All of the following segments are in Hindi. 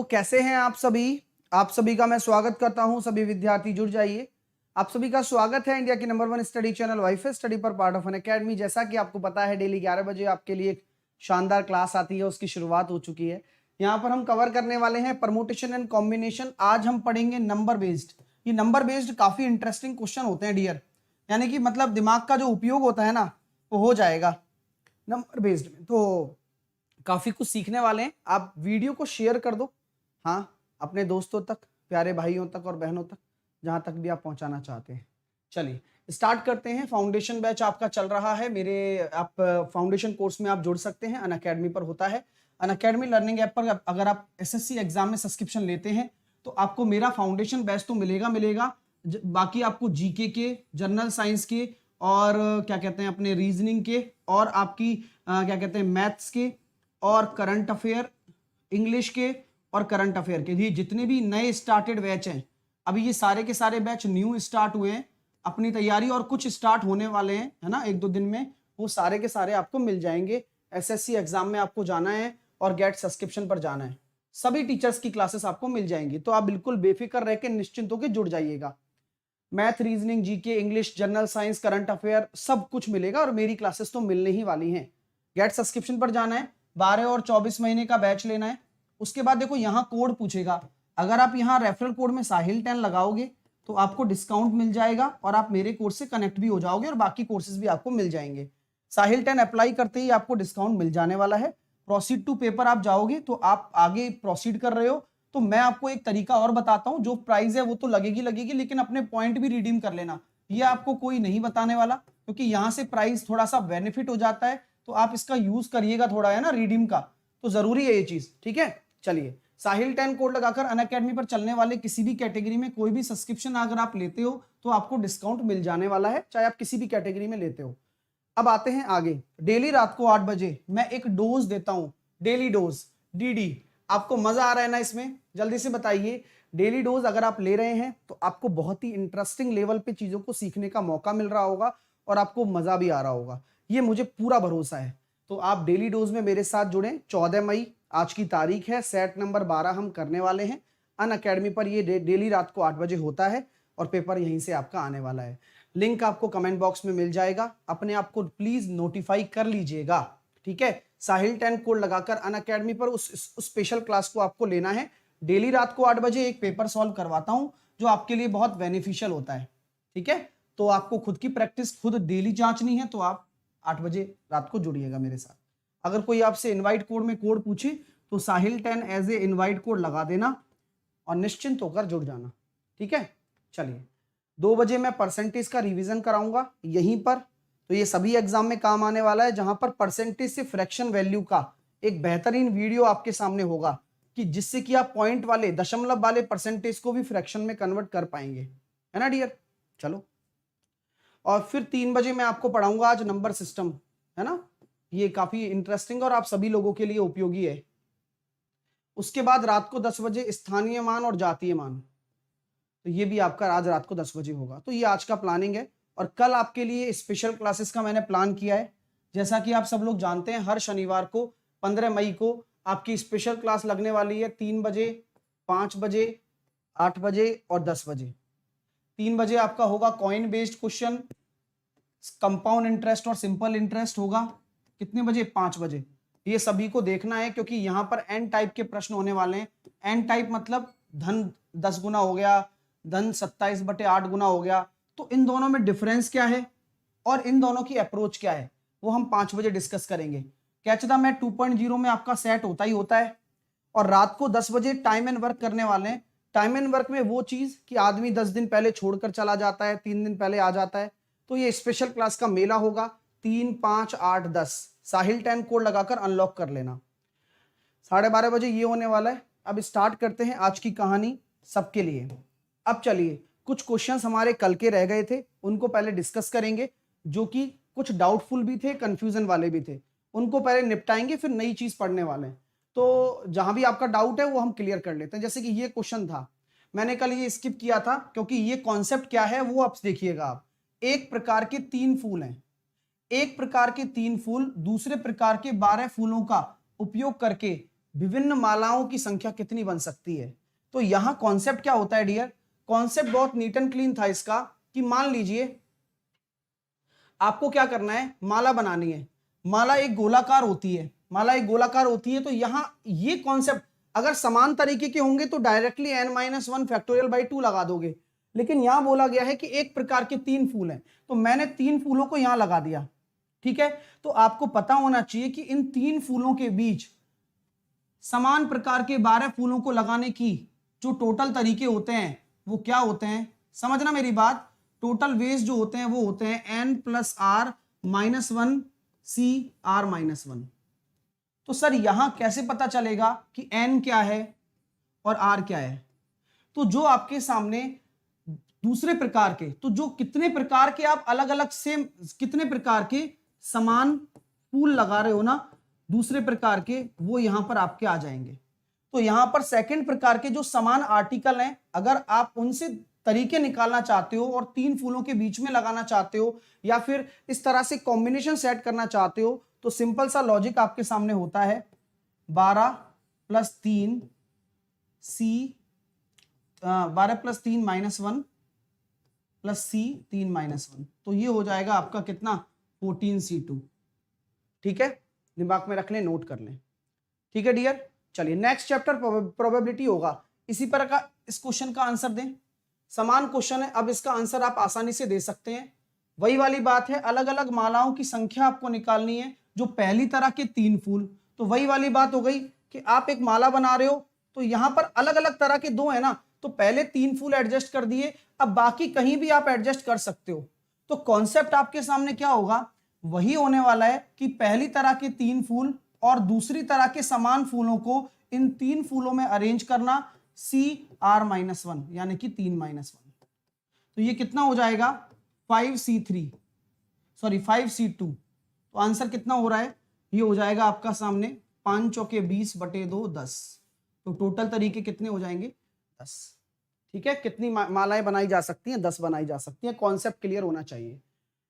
कैसे हैं आप सभी? आप सभी का मैं स्वागत करता हूं। सभी विद्यार्थी जुड़ जाइए। आप सभी का स्वागत है इंडिया की number 1 study channel wifi study पर पार्ट ऑफ अनअकैडमी। जैसा कि आपको पता है डेली 11 बजे आपके लिए एक शानदार क्लास आती है, उसकी शुरुआत हो चुकी है। यहाँ पर हम कवर करने वाले हैं परमुटेशन एंड कॉम्बिनेशन। आज हम पढ़ेंगे नंबर बेस्ड। ये नंबर बेस्ड काफी इंटरेस्टिंग क्वेश्चन होते हैं डियर, यानी कि मतलब दिमाग का जो उपयोग होता है ना वो हो जाएगा नंबर बेस्ड में। तो काफी कुछ सीखने वाले हैं। आप वीडियो को शेयर कर दो, हाँ, अपने दोस्तों तक, प्यारे भाइयों तक और बहनों तक, जहां तक भी आप पहुंचाना चाहते हैं। चलिए स्टार्ट करते हैं। फाउंडेशन बैच आपका चल रहा है। मेरे आप फाउंडेशन कोर्स में आप जुड़ सकते हैं, अनअकैडमी पर होता है। अनअकैडमी लर्निंग ऐप पर अगर आप एसएससी एग्जाम में सब्सक्रिप्शन लेते हैं तो आपको मेरा फाउंडेशन बैच तो मिलेगा। बाकी आपको जीके के, जनरल साइंस के और क्या कहते हैं अपने रीजनिंग के और आपकी क्या कहते हैं मैथ्स के और करंट अफेयर, इंग्लिश के और करंट अफेयर के लिए जितने भी नए स्टार्टेड बैच हैं, अभी ये सारे के सारे बैच न्यू स्टार्ट हुए हैं अपनी तैयारी, और कुछ स्टार्ट होने वाले हैं, है ना, 1-2 दिन में। वो सारे के सारे आपको मिल जाएंगे। एसएससी एग्जाम में आपको जाना है और गेट सब्सक्रिप्शन पर जाना है, सभी टीचर्स की क्लासेस आपको मिल जाएंगी। तो आप बिल्कुल बेफिक्र रह के निश्चिंत होकर जुड़ जाइएगा। Math, reasoning, GK, English, general science, current affair सब कुछ मिलेगा और मेरी क्लासेस तो मिलने ही वाली हैं। गेट सब्सक्रिप्शन पर जाना है, 12 और 24 महीने का बैच लेना है। उसके बाद देखो यहाँ कोड पूछेगा, अगर आप यहाँ रेफरल कोड में साहिल 10 लगाओगे तो आपको डिस्काउंट मिल जाएगा और आप मेरे कोर्स से कनेक्ट भी हो जाओगे और बाकी कोर्सेज भी आपको मिल जाएंगे। साहिल 10 अप्लाई करते ही आपको डिस्काउंट मिल जाने वाला है। प्रोसीड टू पेपर आप जाओगे तो आप आगे प्रोसीड कर रहे हो तो मैं आपको एक तरीका और बताता हूं। जो प्राइस है वो तो लगेगी, लेकिन अपने पॉइंट भी रिडीम कर लेना। ये आपको कोई नहीं बताने वाला, क्योंकि यहाँ से प्राइस थोड़ा सा बेनिफिट हो जाता है, तो आप इसका यूज करिएगा थोड़ा, है ना, रिडीम का, तो जरूरी है ये चीज। ठीक है, चलिए साहिल 10 कोड लगाकर अनअकैडमी पर चलने वाले किसी भी कैटेगरी में कोई भी सब्सक्रिप्शन अगर आप लेते हो तो आपको डिस्काउंट मिल जाने वाला है, चाहे आप किसी भी कैटेगरी में लेते हो। अब आते हैं आगे। डेली रात को 8 बजे मैं एक डोज देता हूं, डेली डोज, डीडी। आपको मजा आ रहा है ना इसमें? जल्दी से बताइए। डेली डोज अगर आप ले रहे हैं तो आपको बहुत ही इंटरेस्टिंग लेवल पे चीजों को सीखने का मौका मिल रहा होगा और आपको मजा भी आ रहा होगा, ये मुझे पूरा भरोसा है। तो आप डेली डोज में मेरे साथ जुड़ें। 14 मई आज की तारीख है, सेट नंबर 12 हम करने वाले हैं अनअकैडमी पर। ये डेली रात को 8 बजे होता है और पेपर यहीं से आपका आने वाला है। लिंक आपको कमेंट बॉक्स में मिल जाएगा, अपने आप को प्लीज नोटिफाई कर लीजिएगा। ठीक है, साहिल 10 कोड लगाकर अनअकैडमी पर उस स्पेशल क्लास को आपको लेना है। डेली रात को 8 बजे एक पेपर सॉल्व करवाता हूं जो आपके लिए बहुत बेनिफिशियल होता है। ठीक है, तो आपको खुद की प्रैक्टिस खुद डेली जांचनी है, तो आप 8 बजे रात को जुड़िएगा मेरे साथ। अगर कोई आपसे इनवाइट कोड में कोड पूछे तो साहिल 10 एज ए इनवाइट कोड लगा देना और निश्चिंत होकर जुड़ जाना। ठीक है, चलिए 2 बजे मैं परसेंटेज का रिवीजन कराऊंगा यहीं पर। तो ये सभी एग्जाम में काम आने वाला है, जहां पर परसेंटेज से फ्रैक्शन वैल्यू का एक बेहतरीन वीडियो आपके सामने होगा कि जिससे कि आप पॉइंट वाले, दशमलव वाले परसेंटेज को भी फ्रैक्शन में कन्वर्ट कर पाएंगे, है ना डियर। चलो, और फिर 3 बजे मैं आपको पढ़ाऊंगा आज नंबर सिस्टम, है ना, ये काफी इंटरेस्टिंग और आप सभी लोगों के लिए उपयोगी है। उसके बाद रात को 10 बजे स्थानीय मान और जातीय मान, तो ये भी आपका आज रात को 10 बजे होगा। तो ये आज का प्लानिंग है। और कल आपके लिए स्पेशल क्लासेस का मैंने प्लान किया है। जैसा कि आप सब लोग जानते हैं, हर शनिवार को 15 मई को आपकी स्पेशल क्लास लगने वाली है 3 बजे, 5 बजे, 8 बजे और 10 बजे। 3 बजे आपका होगा coin based question, compound interest और सिंपल इंटरेस्ट होगा। कितने बजे? 5 बजे। ये सभी को देखना है क्योंकि यहाँ पर एन टाइप के प्रश्न होने वाले हैं। एन टाइप मतलब धन 10 गुना हो गया, धन 27/8 गुना हो गया। तो इन दोनों में डिफरेंस क्या है और इन दोनों की अप्रोच क्या है, वो हम 5 बजे डिस्कस करेंगे। कैच द मैथ 2.0 में आपका सेट होता ही होता है। और रात को 10 बजे टाइम एंड वर्क करने वाले हैं। टाइम एंड वर्क में वो चीज कि आदमी 10 दिन पहले छोड़कर चला जाता है, 3 दिन पहले आ जाता है, तो ये स्पेशल क्लास का मेला होगा। 3, 5, 8, 10 साहिल 10 कोड लगाकर अनलॉक कर लेना। 12:30 बजे ये होने वाला है। अब स्टार्ट करते हैं आज की कहानी सबके लिए। अब चलिए, कुछ क्वेश्चंस हमारे कल के रह गए थे, उनको पहले डिस्कस करेंगे, जो कि कुछ डाउटफुल भी थे, कंफ्यूजन वाले भी थे, उनको पहले निपटाएंगे, फिर नई चीज पढ़ने वाले हैं। तो जहां भी आपका डाउट है वो हम क्लियर कर लेते हैं। जैसे कि ये क्वेश्चन था, मैंने कल ये स्किप किया था क्योंकि ये कॉन्सेप्ट क्या है वो आप देखिएगा। आप एक प्रकार के 3 फूल हैं, एक प्रकार के 3 फूल दूसरे प्रकार के 12 फूलों का उपयोग करके विभिन्न मालाओं की संख्या कितनी बन सकती है। तो यहां कॉन्सेप्ट क्या होता है डियर, कॉन्सेप्ट बहुत नीट एंड क्लीन था इसका, कि मान लीजिए आपको क्या करना है, माला बनानी है, माला एक गोलाकार होती है, माला एक गोलाकार होती है। तो यहां ये कॉन्सेप्ट अगर समान तरीके के होंगे तो डायरेक्टली n-1 फैक्टोरियल बाई 2 लगा दोगे, लेकिन यहां बोला गया है कि एक प्रकार के 3 फूल हैं, तो मैंने 3 फूलों को यहां लगा दिया। ठीक है, तो आपको पता होना चाहिए कि इन 3 फूलों के बीच समान प्रकार के 12 फूलों को लगाने की जो टोटल तरीके होते हैं वो क्या होते हैं, समझना मेरी बात। टोटल वेज जो होते हैं वो होते हैं n+r-1 cr-1। तो सर यहां कैसे पता चलेगा कि n क्या है और r क्या है। तो जो आपके सामने दूसरे प्रकार के, तो जो कितने प्रकार के आप अलग अलग सेम कितने प्रकार के समान फूल लगा रहे हो ना दूसरे प्रकार के, वो यहां पर आपके आ जाएंगे। तो यहां पर सेकंड प्रकार के जो समान आर्टिकल हैं, अगर आप उनसे तरीके निकालना चाहते हो और 3 फूलों के बीच में लगाना चाहते हो या फिर इस तरह से कॉम्बिनेशन सेट करना चाहते हो, तो सिंपल सा लॉजिक आपके सामने होता है 12 + 3 C 12 + 3 -1 + C 3 -1, तो ये हो जाएगा आपका कितना 14C2। ठीक है, दिमाग में रख लें, नोट कर लें। ठीक है डियर, चलिए नेक्स्ट चैप्टर प्रोबेबिलिटी होगा, इसी पर का इस क्वेश्चन का आंसर दें। समान क्वेश्चन है, अब इसका आंसर आप आसानी से दे सकते हैं। वही वाली बात है, अलग अलग मालाओं की संख्या आपको निकालनी है, जो पहली तरह के 3 फूल। तो वही वाली बात हो गई कि आप एक माला बना रहे हो, तो यहां पर अलग अलग तरह के 2 है ना, तो पहले 3 फूल एडजस्ट कर दिए, अब बाकी कहीं भी आप एडजस्ट कर सकते हो। तो कॉन्सेप्ट आपके सामने क्या होगा, वही होने वाला है कि पहली तरह के 3 फूल और दूसरी तरह के समान फूलों को इन 3 फूलों में अरेंज करना CR-1 यानी कि 3 -1। तो ये कितना हो जाएगा 5C2। तो आंसर कितना हो रहा है, ये हो जाएगा आपका सामने 5 चौके 20/2 10। तो टोटल तरीके कितने हो जाएंगे 10। ठीक है, कितनी मालाएं बनाई जा सकती हैं, 10 बनाई जा सकती हैं। कॉन्सेप्ट क्लियर होना चाहिए।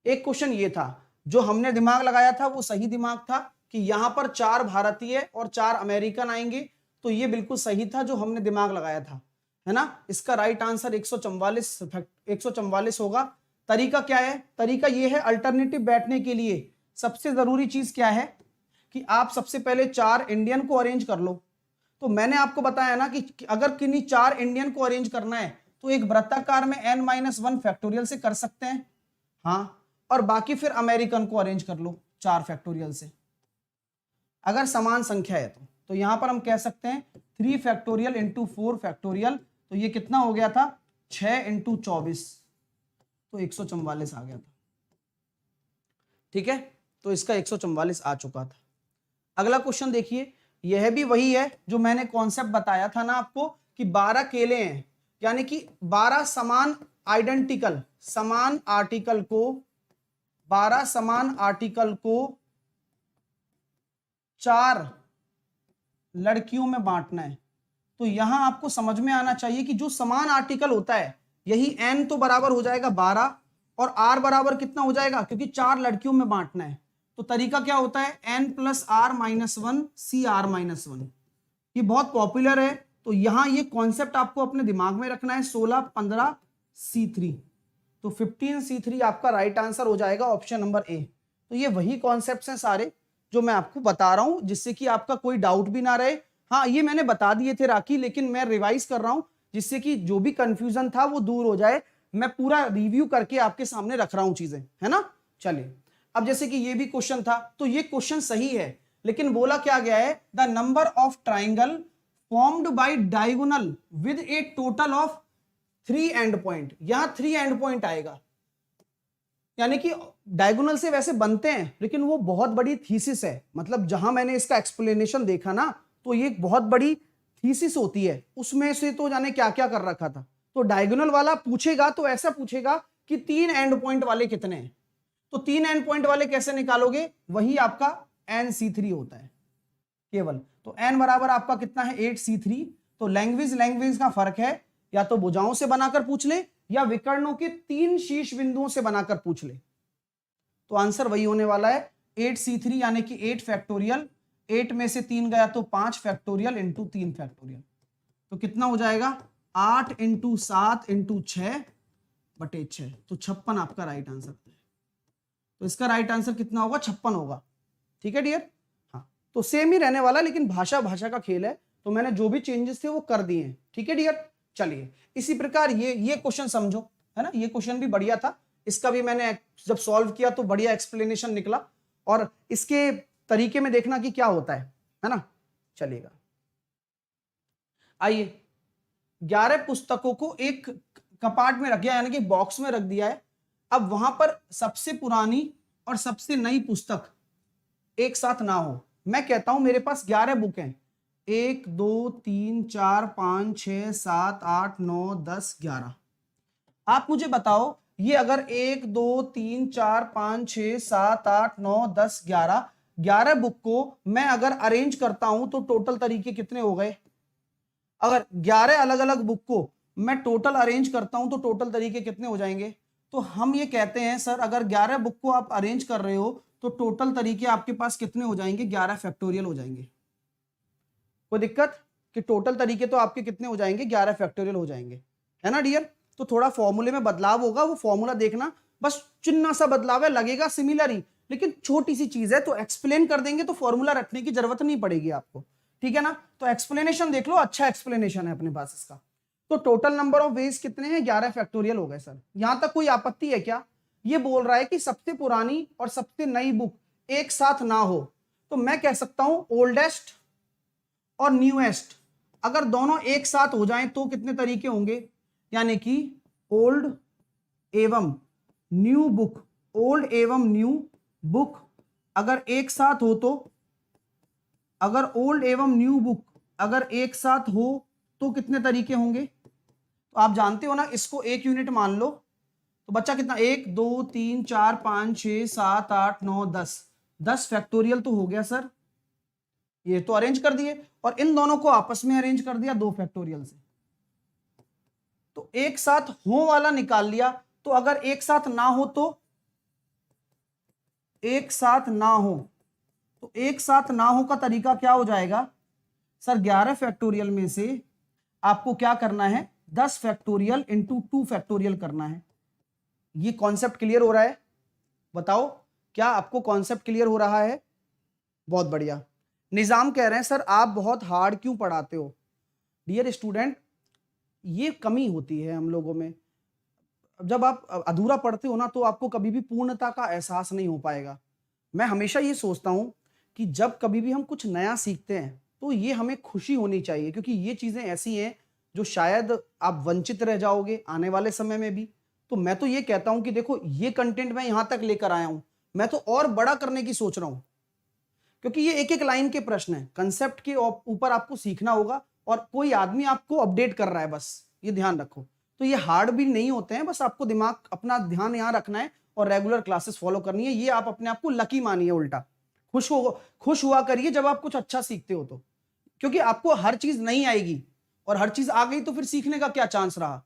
एक क्वेश्चन ये था, जो हमने दिमाग लगाया था वो सही दिमाग था कि यहां पर 4 भारतीय और 4 अमेरिकन आएंगे, तो ये बिल्कुल सही था जो हमने दिमाग लगाया था, है ना। इसका राइट आंसर 144 होगा। तरीका क्या है, तरीका ये है, अल्टरनेटिव बैठने के लिए सबसे जरूरी चीज क्या है कि आप सबसे पहले 4 इंडियन को अरेंज कर लो। तो मैंने आपको बताया ना कि अगर किन्हीं 4 इंडियन को अरेंज करना है तो एक वृत्ताकार में n-1 फैक्टोरियल से कर सकते हैं, हाँ, और बाकी फिर अमेरिकन को अरेंज कर लो 4 फैक्टोरियल से, अगर समान संख्या है तो यहां पर हम कह सकते हैं 3 फैक्टोरियल इंटू 4 फैक्टोरियल, तो ये कितना हो गया था 6 इंटू 24, तो 144 आ गया था। ठीक है, तो इसका 144 आ चुका था। अगला क्वेश्चन देखिए, यह भी वही है जो मैंने कॉन्सेप्ट बताया था ना आपको कि 12 केले हैं, यानी कि 12 समान आइडेंटिकल समान आर्टिकल को 12 समान आर्टिकल को 4 लड़कियों में बांटना है। तो यहां आपको समझ में आना चाहिए कि जो समान आर्टिकल होता है यही n तो बराबर हो जाएगा 12 और r बराबर कितना हो जाएगा, क्योंकि 4 लड़कियों में बांटना है। तो तरीका क्या होता है n+r-1 cr-1। ये बहुत पॉपुलर है, तो यहां ये कॉन्सेप्ट आपको अपने दिमाग में रखना है। 16 15 C3, तो 15C3 आपका राइट आंसर हो जाएगा ऑप्शन नंबर ए। तो ये वही कॉन्सेप्ट्स हैं सारे जो मैं आपको बता रहा हूं, जिससे कि आपका कोई डाउट भी ना रहे। हाँ, ये मैंने बता दिए थे राखी, लेकिन मैं रिवाइज कर रहा हूं जिससे कि जो भी कंफ्यूजन था वो दूर हो जाए। मैं पूरा रिव्यू करके आपके सामने रख रहा हूं चीजें, है ना। चलिए, अब जैसे कि ये भी क्वेश्चन था, तो ये क्वेश्चन सही है, लेकिन बोला क्या गया है, the number of triangle formed by diagonal with A total of 3 and point. यहां 3 एंड पॉइंट आएगा, यानी कि डायगोनल से वैसे बनते हैं लेकिन वो बहुत बड़ी थीसिस है। मतलब जहां मैंने इसका एक्सप्लेनेशन देखा ना, तो ये एक बहुत बड़ी थीसिस होती है, उसमें से तो जाने क्या क्या कर रखा था। तो डायगोनल वाला पूछेगा तो ऐसा पूछेगा कि 3 एंड पॉइंट वाले कितने हैं। तो 3 एंड पॉइंट वाले कैसे निकालोगे, वही आपका nC3 होता है केवल। तो n बराबर आपका कितना है 8C3। तो लैंग्वेज का फर्क है, या तो भुजाओं से बनाकर पूछ ले या विकर्णों के 3 शीर्ष बिंदुओं से बनाकर पूछ ले। तो आंसर वही होने वाला है 8C3 यानी कि 8 फैक्टोरियल 8 में से 3 गया तो 5 फैक्टोरियल इंटू 3 फैक्टोरियल, तो कितना हो जाएगा 8 इंटू 7 इंटू 6 बटे 6, तो 56 आपका राइट आंसर है। तो इसका राइट आंसर कितना होगा 56 होगा। ठीक है डियर, हाँ तो सेम ही रहने वाला, लेकिन भाषा भाषा का खेल है, तो मैंने जो भी चेंजेस थे वो कर दिए हैं। ठीक है डियर, चलिए इसी प्रकार ये क्वेश्चन समझो, है ना, ये क्वेश्चन भी बढ़िया था, इसका भी मैंने जब सॉल्व किया तो बढ़िया एक्सप्लेनेशन निकला, और इसके तरीके में देखना कि क्या होता है ना। चलिएगा, आइए 11 पुस्तकों को एक कपाट में रख दिया, यानी कि बॉक्स में रख दिया है। अब वहां पर सबसे पुरानी और सबसे नई पुस्तक एक साथ ना हो। मैं कहता हूं मेरे पास 11 बुक हैं, 1 2 3 4 5 6 7 8 9 10 11। आप मुझे बताओ, ये अगर 1 2 3 4 5 6 7 8 9 10 11 बुक को मैं अगर अरेंज करता हूं तो टोटल तरीके कितने हो गए? अगर 11 अलग अलग बुक को मैं टोटल अरेंज करता हूं तो टोटल तरीके कितने हो जाएंगे? तो हम ये कहते हैं सर, अगर 11 बुक को आप अरेंज कर रहे हो तो टोटल तरीके आपके पास कितने हो जाएंगे? 11 फैक्टोरियल हो जाएंगे। कोई दिक्कत? कि टोटल तरीके तो आपके कितने हो जाएंगे? 11 फैक्टोरियल हो जाएंगे, है ना डियर। तो थोड़ा फॉर्मूले में बदलाव होगा, वो फॉर्मूला देखना, बस चिन्ह सा बदलाव है, लगेगा सिमिलर ही, लेकिन छोटी सी चीज है, तो एक्सप्लेन कर देंगे तो फॉर्मूला रखने की जरूरत नहीं पड़ेगी आपको। ठीक है ना, तो एक्सप्लेनेशन देख लो, अच्छा एक्सप्लेनेशन है अपने पास इसका। तो टोटल नंबर ऑफ वेज कितने हैं? 11 फैक्टोरियल हो गए सर। यहां तक कोई आपत्ति है क्या? ये बोल रहा है कि सबसे पुरानी और सबसे नई बुक एक साथ ना हो, तो मैं कह सकता हूं ओल्डेस्ट और न्यूएस्ट अगर दोनों एक साथ हो जाएं तो कितने तरीके होंगे? यानी कि ओल्ड एवं न्यू बुक, ओल्ड एवं न्यू बुक अगर एक साथ हो तो, अगर ओल्ड एवं न्यू बुक अगर एक साथ हो तो कितने तरीके होंगे? तो आप जानते हो ना, इसको एक यूनिट मान लो, तो बच्चा कितना? 1 2 3 4 5 6 7 8 9 10 फैक्टोरियल तो हो गया सर, ये तो अरेंज कर दिए, और इन दोनों को आपस में अरेंज कर दिया 2 फैक्टोरियल से, तो एक साथ हो वाला निकाल लिया। तो अगर एक साथ ना हो तो, एक साथ ना हो तो एक साथ ना हो का तरीका क्या हो जाएगा सर? 11 फैक्टोरियल में से आपको क्या करना है? 10 फैक्टोरियल इंटू 2 फैक्टोरियल करना है। ये कॉन्सेप्ट क्लियर हो रहा है? बताओ, क्या आपको कॉन्सेप्ट क्लियर हो रहा है? बहुत बढ़िया। निजाम कह रहे हैं सर आप बहुत हार्ड क्यों पढ़ाते हो? डियर स्टूडेंट, ये कमी होती है हम लोगों में, जब आप अधूरा पढ़ते हो ना तो आपको कभी भी पूर्णता का एहसास नहीं हो पाएगा। मैं हमेशा ये सोचता हूं कि जब कभी भी हम कुछ नया सीखते हैं तो ये हमें खुशी होनी चाहिए, क्योंकि ये चीजें ऐसी हैं जो शायद आप वंचित रह जाओगे आने वाले समय में भी। तो मैं तो ये कहता हूं कि देखो, ये कंटेंट मैं यहां तक लेकर आया हूं, मैं तो और बड़ा करने की सोच रहा हूं, क्योंकि ये एक एक लाइन के प्रश्न है, कंसेप्ट के ऊपर आपको सीखना होगा, और कोई आदमी आपको अपडेट कर रहा है, बस ये ध्यान रखो। तो ये हार्ड भी नहीं होते हैं, बस आपको दिमाग अपना ध्यान यहाँ रखना है और रेगुलर क्लासेस फॉलो करनी है। ये आप अपने आप को लकी मानिए, उल्टा खुश हुआ करिए जब आप कुछ अच्छा सीखते हो, तो क्योंकि आपको हर चीज नहीं आएगी, और हर चीज आ गई तो फिर सीखने का क्या चांस रहा?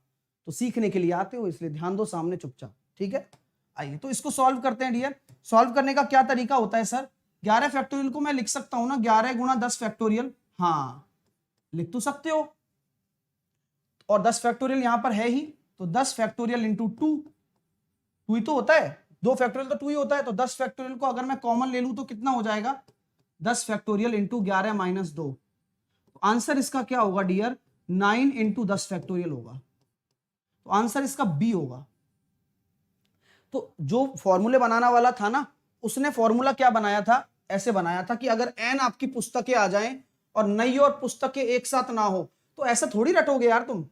तो सीखने के लिए आते हो, इसलिए ध्यान दो सामने चुपचाप। ठीक है, आइए तो इसको सॉल्व करते हैं डियर। सॉल्व करने का क्या तरीका होता है सर? 11 फैक्टोरियल को मैं लिख सकता हूं ना 11 गुणा 10 फैक्टोरियल, हाँ लिख तो सकते हो, और 10 फैक्टोरियल यहां पर है ही, तो 10 फैक्टोरियल इंटू 2 ही तो होता है, 2 फैक्टोरियल तो 2 ही होता है, तो 10 फैक्टोरियल को अगर मैं कॉमन ले लूं तो कितना हो जाएगा? 10 फैक्टोरियल इंटू 11 माइनस 2, तो आंसर इसका क्या होगा डियर? 9 इंटू 10 फैक्टोरियल होगा, तो आंसर इसका बी होगा। तो जो फॉर्मूले बनाना वाला था ना, उसने फॉर्मूला क्या बनाया था? ऐसे बनाया था कि अगर n आपकी पुस्तकें आ जाएं और नई और पुस्तकें एक साथ ना हो, तो ऐसा थोड़ी रटोगे यार तुम,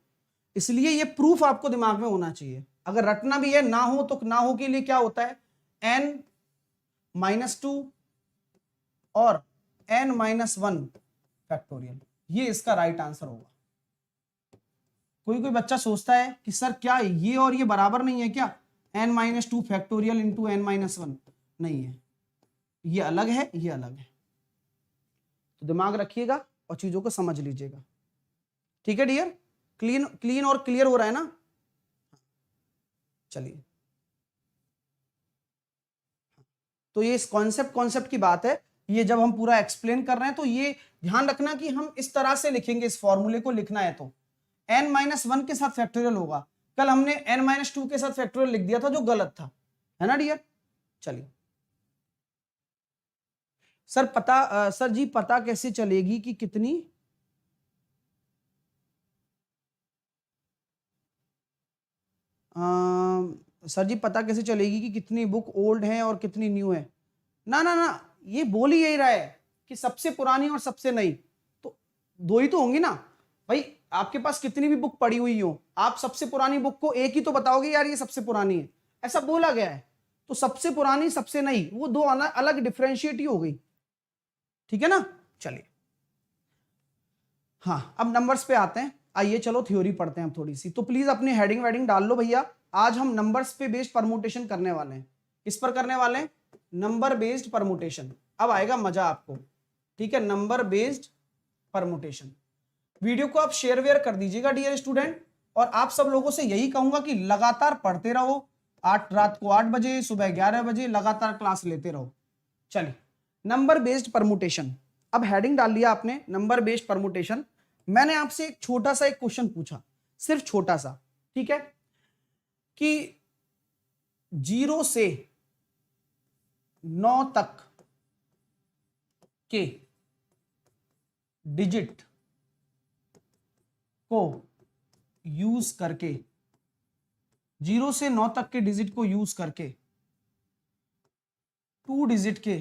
इसलिए ये प्रूफ आपको दिमाग में होना चाहिए। अगर रटना भी है ना हो, तो ना हो के लिए क्या होता है? n माइनस 2 और n माइनस 1 फैक्टोरियल, ये इसका राइट आंसर होगा। कोई बच्चा सोचता है कि सर क्या ये और ये बराबर नहीं है क्या? n minus 2 factorial into n minus 1, नहीं है, ये अलग है, ये अलग है। तो दिमाग रखिएगा और चीजों को समझ लीजिएगा। ठीक है डियर, क्लीन और क्लियर हो रहा है ना? चलिए, तो ये इस कॉन्सेप्ट की बात है। ये जब हम पूरा एक्सप्लेन कर रहे हैं तो ये ध्यान रखना कि हम इस तरह से लिखेंगे, इस फॉर्मूले को लिखना है तो n-1 के साथ फैक्टोरियल होगा। कल हमने n-2 के साथ फैक्टोरियल लिख दिया था जो गलत था, है ना डियर। चलिए सर जी पता कैसे चलेगी कि कितनी सर जी पता कैसे चलेगी कि कितनी बुक ओल्ड है और कितनी न्यू है? ना ना ना, ये बोल ही यही रहा है कि सबसे पुरानी और सबसे नई, तो दो ही तो होंगी ना भाई। आपके पास कितनी भी बुक पड़ी हुई हो, आप सबसे पुरानी बुक को एक ही तो बताओगे यार ये सबसे पुरानी है, ऐसा बोला गया है। तो सबसे पुरानी सबसे नई वो दो अलग डिफरेंशिएट ही हो गई, ठीक है ना। चलिए हाँ, अब नंबर्स पे आते हैं। आइए चलो थ्योरी पढ़ते हैं हम थोड़ी सी। तो प्लीज अपनी हेडिंग वेडिंग डाल लो भैया। आज हम नंबर्स पे बेस्ड परमुटेशन करने वाले हैं। किस पर करने वाले हैं? Number based permutation. अब आएगा मजा आपको, ठीक है। Number based permutation. वीडियो को आप शेयर वेयर कर दीजिएगा डियर स्टूडेंट, और आप सब लोगों से यही कहूंगा कि लगातार पढ़ते रहो। रात को 8 बजे, सुबह 11 बजे लगातार क्लास लेते रहो। चलिए नंबर बेस्ड परमुटेशन। अब हेडिंग डाल लिया आपने नंबर बेस्ड परमुटेशन। मैंने आपसे एक छोटा सा एक क्वेश्चन पूछा, सिर्फ छोटा सा, ठीक है, कि 0 से 9 तक के डिजिट को यूज करके, 0 से 9 तक के डिजिट को यूज करके 2 डिजिट के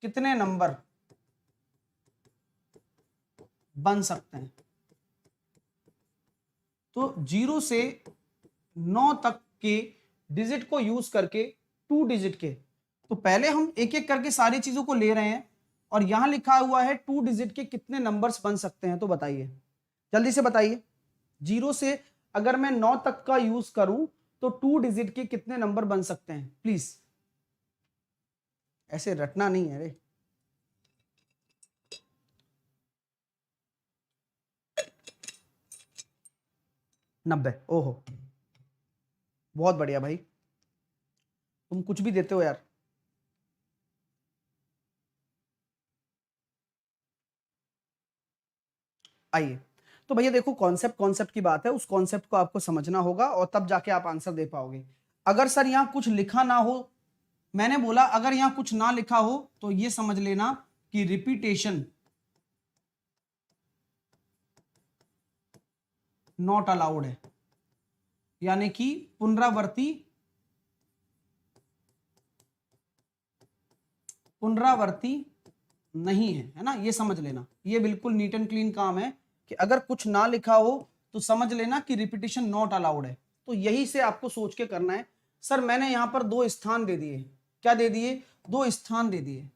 कितने नंबर बन सकते हैं? तो 0 से 9 तक के डिजिट को यूज करके 2 डिजिट के, तो पहले हम एक एक करके सारी चीजों को ले रहे हैं, और यहां लिखा हुआ है 2 डिजिट के कितने नंबर्स बन सकते हैं। तो बताइए, जल्दी से बताइए। 0 से अगर मैं 9 तक का यूज करूं तो 2 डिजिट के कितने नंबर बन सकते हैं? प्लीज ऐसे रटना नहीं है रे। नब्बे। ओहो बहुत बढ़िया भाई, तुम कुछ भी देते हो यार। आइए, तो भैया देखो कॉन्सेप्ट कॉन्सेप्ट की बात है, उस कॉन्सेप्ट को आपको समझना होगा और तब जाके आप आंसर दे पाओगे। अगर सर यहां कुछ लिखा ना हो, मैंने बोला अगर यहां कुछ ना लिखा हो तो ये समझ लेना कि रिपीटेशन नॉट अलाउड है, यानी कि पुनरावर्ती नहीं है ना। ये समझ लेना, ये बिल्कुल नीट एंड क्लीन काम है कि अगर कुछ ना लिखा हो तो समझ लेना कि रिपीटेशन नॉट अलाउड है। तो यही से आपको सोच के करना है। सर मैंने यहां पर 2 स्थान दे दिए, क्या दे दिए? 2 स्थान दे दिए।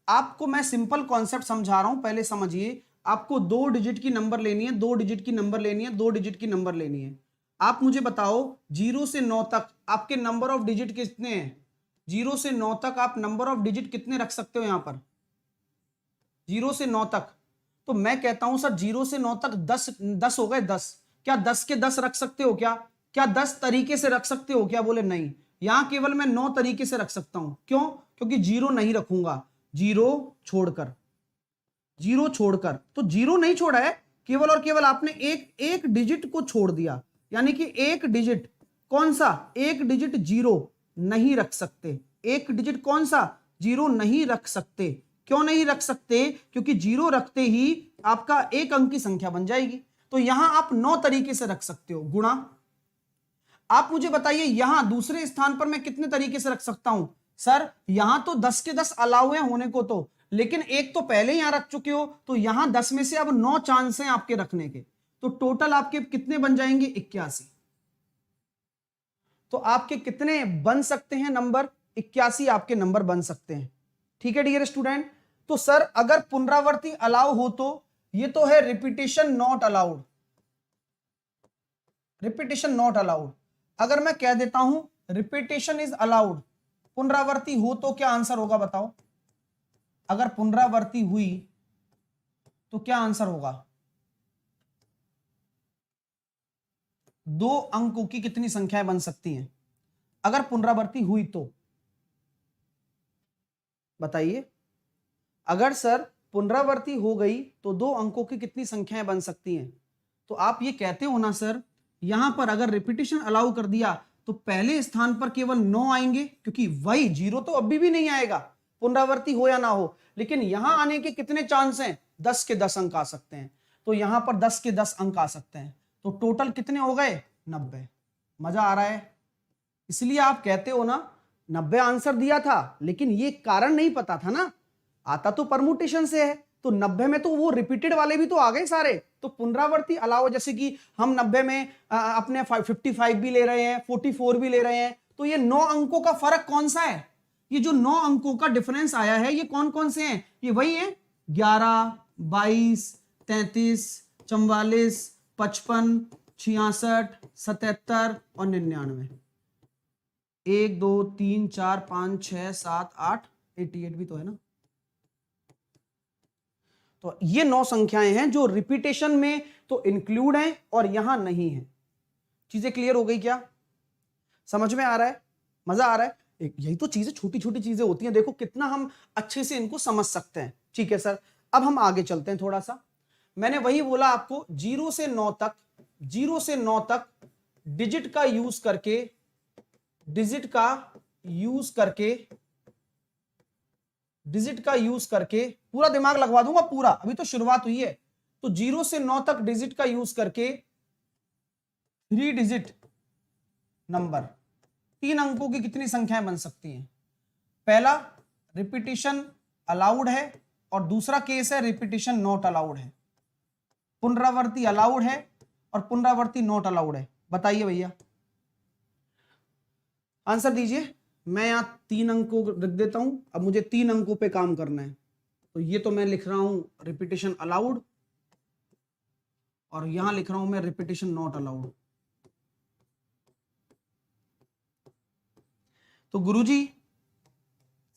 आपको मैं सिंपल कॉन्सेप्ट समझा रहा हूं, पहले समझिए। आपको 2 डिजिट की नंबर लेनी है, 2 डिजिट की नंबर लेनी है, 2 डिजिट की नंबर लेनी है। आप मुझे बताओ 0 से 9 तक आपके नंबर ऑफ डिजिट कितने हैं? 0 से 9 तक आप नंबर ऑफ डिजिट कितने रख सकते हो यहां पर? 0 से 9 तक, तो मैं कहता हूं सर 0 से 9 तक 10 हो गए। 10 क्या 10 के 10 रख सकते हो? क्या 10 तरीके से रख सकते हो क्या? बोले नहीं, यहां केवल मैं 9 तरीके से रख सकता हूं। क्यों? क्योंकि 0 नहीं रखूंगा, 0 छोड़कर, 0 छोड़कर। तो 0 नहीं छोड़ा है, केवल और केवल आपने एक डिजिट को छोड़ दिया, यानी कि एक डिजिट। कौन सा? एक डिजिट 0 नहीं रख सकते। एक डिजिट कौन सा? 0 नहीं रख सकते। क्यों नहीं रख सकते? क्योंकि 0 रखते ही आपका एक अंक की संख्या बन जाएगी। तो यहां आप 9 तरीके से रख सकते हो गुणा। आप मुझे बताइए यहां दूसरे स्थान पर मैं कितने तरीके से रख सकता हूं? सर यहां तो 10 के 10 अलाउ है होने को, तो लेकिन एक तो पहले यहां रख चुके हो, तो यहां 10 में से अब 9 चांस हैं आपके रखने के। तो टोटल आपके कितने बन जाएंगे? 81। तो आपके कितने बन सकते हैं नंबर? 81 आपके नंबर बन सकते हैं। ठीक है डियर स्टूडेंट। तो सर अगर पुनरावृत्ति अलाउ हो तो ये तो है repetition not allowed, repetition not allowed. अगर मैं कह देता हूं रिपीटेशन इज अलाउड, पुनरावृत्ति हो तो क्या आंसर होगा बताओ? अगर पुनरावृत्ति हुई तो क्या आंसर होगा? 2 अंकों की कितनी संख्याएं बन सकती हैं अगर पुनरावृत्ति हुई तो? बताइए, अगर सर पुनरावृत्ति हो गई तो 2 अंकों की कितनी संख्याएं बन सकती हैं? तो आप ये कहते हो ना सर, यहां पर अगर रिपीटिशन अलाउ कर दिया तो पहले स्थान पर केवल 9 आएंगे, क्योंकि वही 0 तो अभी भी नहीं आएगा, पुनरावृत्ति हो या ना हो, लेकिन यहां आने के कितने चांस हैं? 10 के 10 अंक आ सकते हैं। तो यहां पर 10 के 10 अंक आ सकते हैं, तो टोटल कितने हो गए? 90। मजा आ रहा है? इसलिए आप कहते हो ना 90 आंसर दिया था, लेकिन ये कारण नहीं पता था ना, आता तो परमुटेशन से है, तो 90 में तो वो रिपीटेड वाले भी तो आ गए सारे, तो पुनरावृत्ति अलावा, जैसे कि हम 90 में अपने 55 भी ले रहे हैं, 44 भी ले रहे हैं, तो ये 9 अंकों का फर्क कौन सा है? ये जो 9 अंकों का डिफरेंस आया है, ये कौन कौन से हैं? ये वही है 11, 22, 33, 44, 55, 66, 77 और 99। 1 2 3 4 5 6 7 8, 88 भी तो है ना। तो ये 9 संख्याएं हैं जो रिपीटेशन में तो इंक्लूड हैं और यहां नहीं है। चीजें क्लियर हो गई क्या? समझ में आ रहा है? मजा आ रहा है? यही तो चीजें, छोटी छोटी चीजें होती हैं, देखो कितना हम अच्छे से इनको समझ सकते हैं। ठीक है सर, अब हम आगे चलते हैं थोड़ा सा। मैंने वही बोला आपको, 0 से 9 तक, 0 से 9 तक डिजिट का यूज करके, डिजिट का यूज करके पूरा दिमाग लगवा दूंगा पूरा, अभी तो शुरुआत हुई है। तो 0 से 9 तक डिजिट का यूज करके 3 डिजिट नंबर, 3 अंकों की कितनी संख्याएं बन सकती हैं? पहला, रिपीटिशन अलाउड है, और दूसरा केस है रिपीटिशन नॉट अलाउड है। पुनरावृत्ति अलाउड है और पुनरावृत्ति नॉट अलाउड है। बताइए भैया, आंसर दीजिए। मैं यहां 3 अंकों रख देता हूं, अब मुझे 3 अंकों पे काम करना है। तो ये तो मैं लिख रहा हूं रिपीटिशन अलाउड, और यहां लिख रहा हूं मैं रिपीटिशन नॉट अलाउड। तो गुरुजी,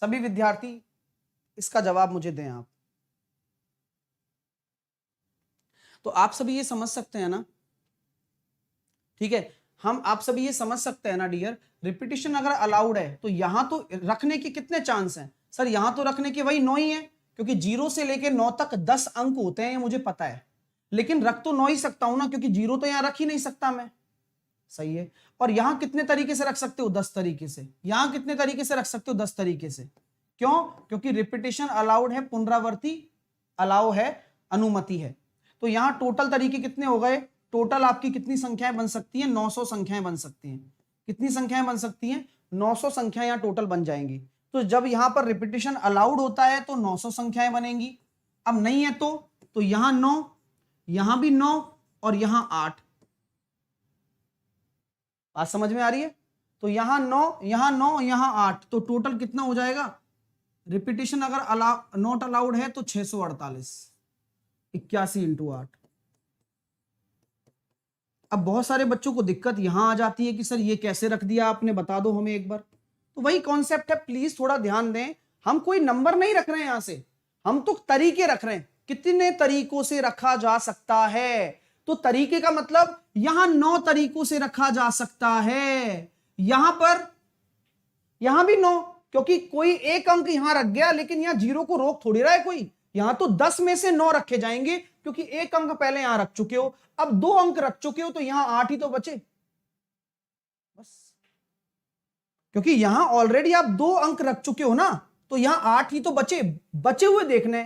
सभी विद्यार्थी इसका जवाब मुझे दें आप। तो आप सभी ये समझ सकते हैं ना, ठीक है, आप सभी ये समझ सकते हैं ना डियर, रिपीटिशन अगर अलाउड है तो यहां तो रखने के कितने चांस हैं? सर यहां तो रखने के वही 9 ही है, क्योंकि 0 से लेकर 9 तक 10 अंक होते हैं, ये मुझे पता है, लेकिन रख तो 9 ही सकता हूं ना, क्योंकि 0 तो यहां रख ही नहीं सकता मैं। सही है। और यहां कितने तरीके से रख सकते हो? 10 तरीके से। यहां कितने तरीके से रख सकते हो? 10 तरीके से। क्यों? क्योंकि रिपीटिशन अलाउड है, पुनरावृत्ति अलाउ है, अनुमति है। तो यहां टोटल तरीके कितने हो गए? टोटल आपकी कितनी संख्याएं बन सकती हैं? 900 संख्याएं बन सकती हैं। कितनी संख्याएं बन सकती हैं? 900 संख्याएं यहां टोटल बन जाएंगी। तो जब यहां पर रिपीटिशन अलाउड होता है तो 900 संख्याएं बनेंगी। अब नहीं है तो यहां 9, यहां भी 9 और यहां 8। बात समझ में आ रही है? तो यहां 9, यहां 9, यहां 8, तो टोटल कितना हो जाएगा? रिपीटिशन अगर नॉट अलाउड है तो 648, 81 इंटू 8। अब बहुत सारे बच्चों को दिक्कत यहां आ जाती है कि सर ये कैसे रख दिया आपने, बता दो हमें एक बार। तो वही कॉन्सेप्ट है, प्लीज थोड़ा ध्यान दें। हम कोई नंबर नहीं रख रहे हैं यहां से, हम तो तरीके रख रहे हैं, कितने तरीकों से रखा जा सकता है। तो तरीके का मतलब यहां 9 तरीकों से रखा जा सकता है, यहां भी 9, क्योंकि कोई एक अंक यहां रख गया, लेकिन यहां 0 को रोक थोड़ी रहा है कोई। यहां तो 10 में से 9 रखे जाएंगे, क्योंकि एक अंक पहले यहां रख चुके हो, अब 2 अंक रख चुके हो, तो यहां 8 ही तो बचे बस। क्योंकि यहां ऑलरेडी आप 2 अंक रख चुके हो ना, तो यहां 8 ही तो बचे हुए देखने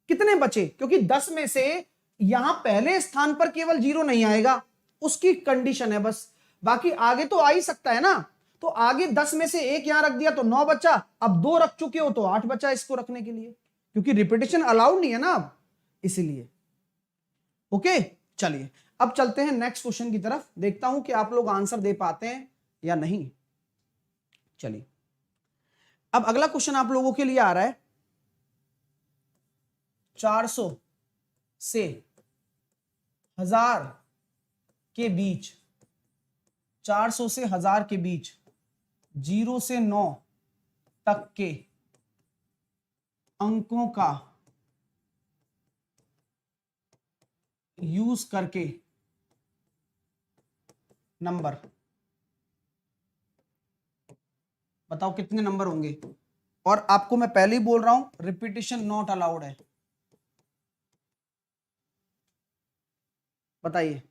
कितने बचे, क्योंकि 10 में से यहां पहले स्थान पर केवल 0 नहीं आएगा, उसकी कंडीशन है बस। बाकी आगे तो आ ही सकता है ना। तो आगे 10 में से 1 यहां रख दिया तो 9 बचा, अब 2 रख चुके हो तो 8 बचा इसको रखने के लिए, क्योंकि रिपीटिशन अलाउड नहीं है ना अब, इसीलिए। ओके, चलिए अब चलते हैं नेक्स्ट क्वेश्चन की तरफ, देखता हूं कि आप लोग आंसर दे पाते हैं या नहीं। चलिए, अब अगला क्वेश्चन आप लोगों के लिए आ रहा है 400 से 1000 के बीच, 400 से 1000 के बीच 0 से 9 तक के अंकों का यूज करके नंबर बताओ कितने नंबर होंगे। और आपको मैं पहले ही बोल रहा हूं रिपीटिशन नॉट अलाउड है। बताइए,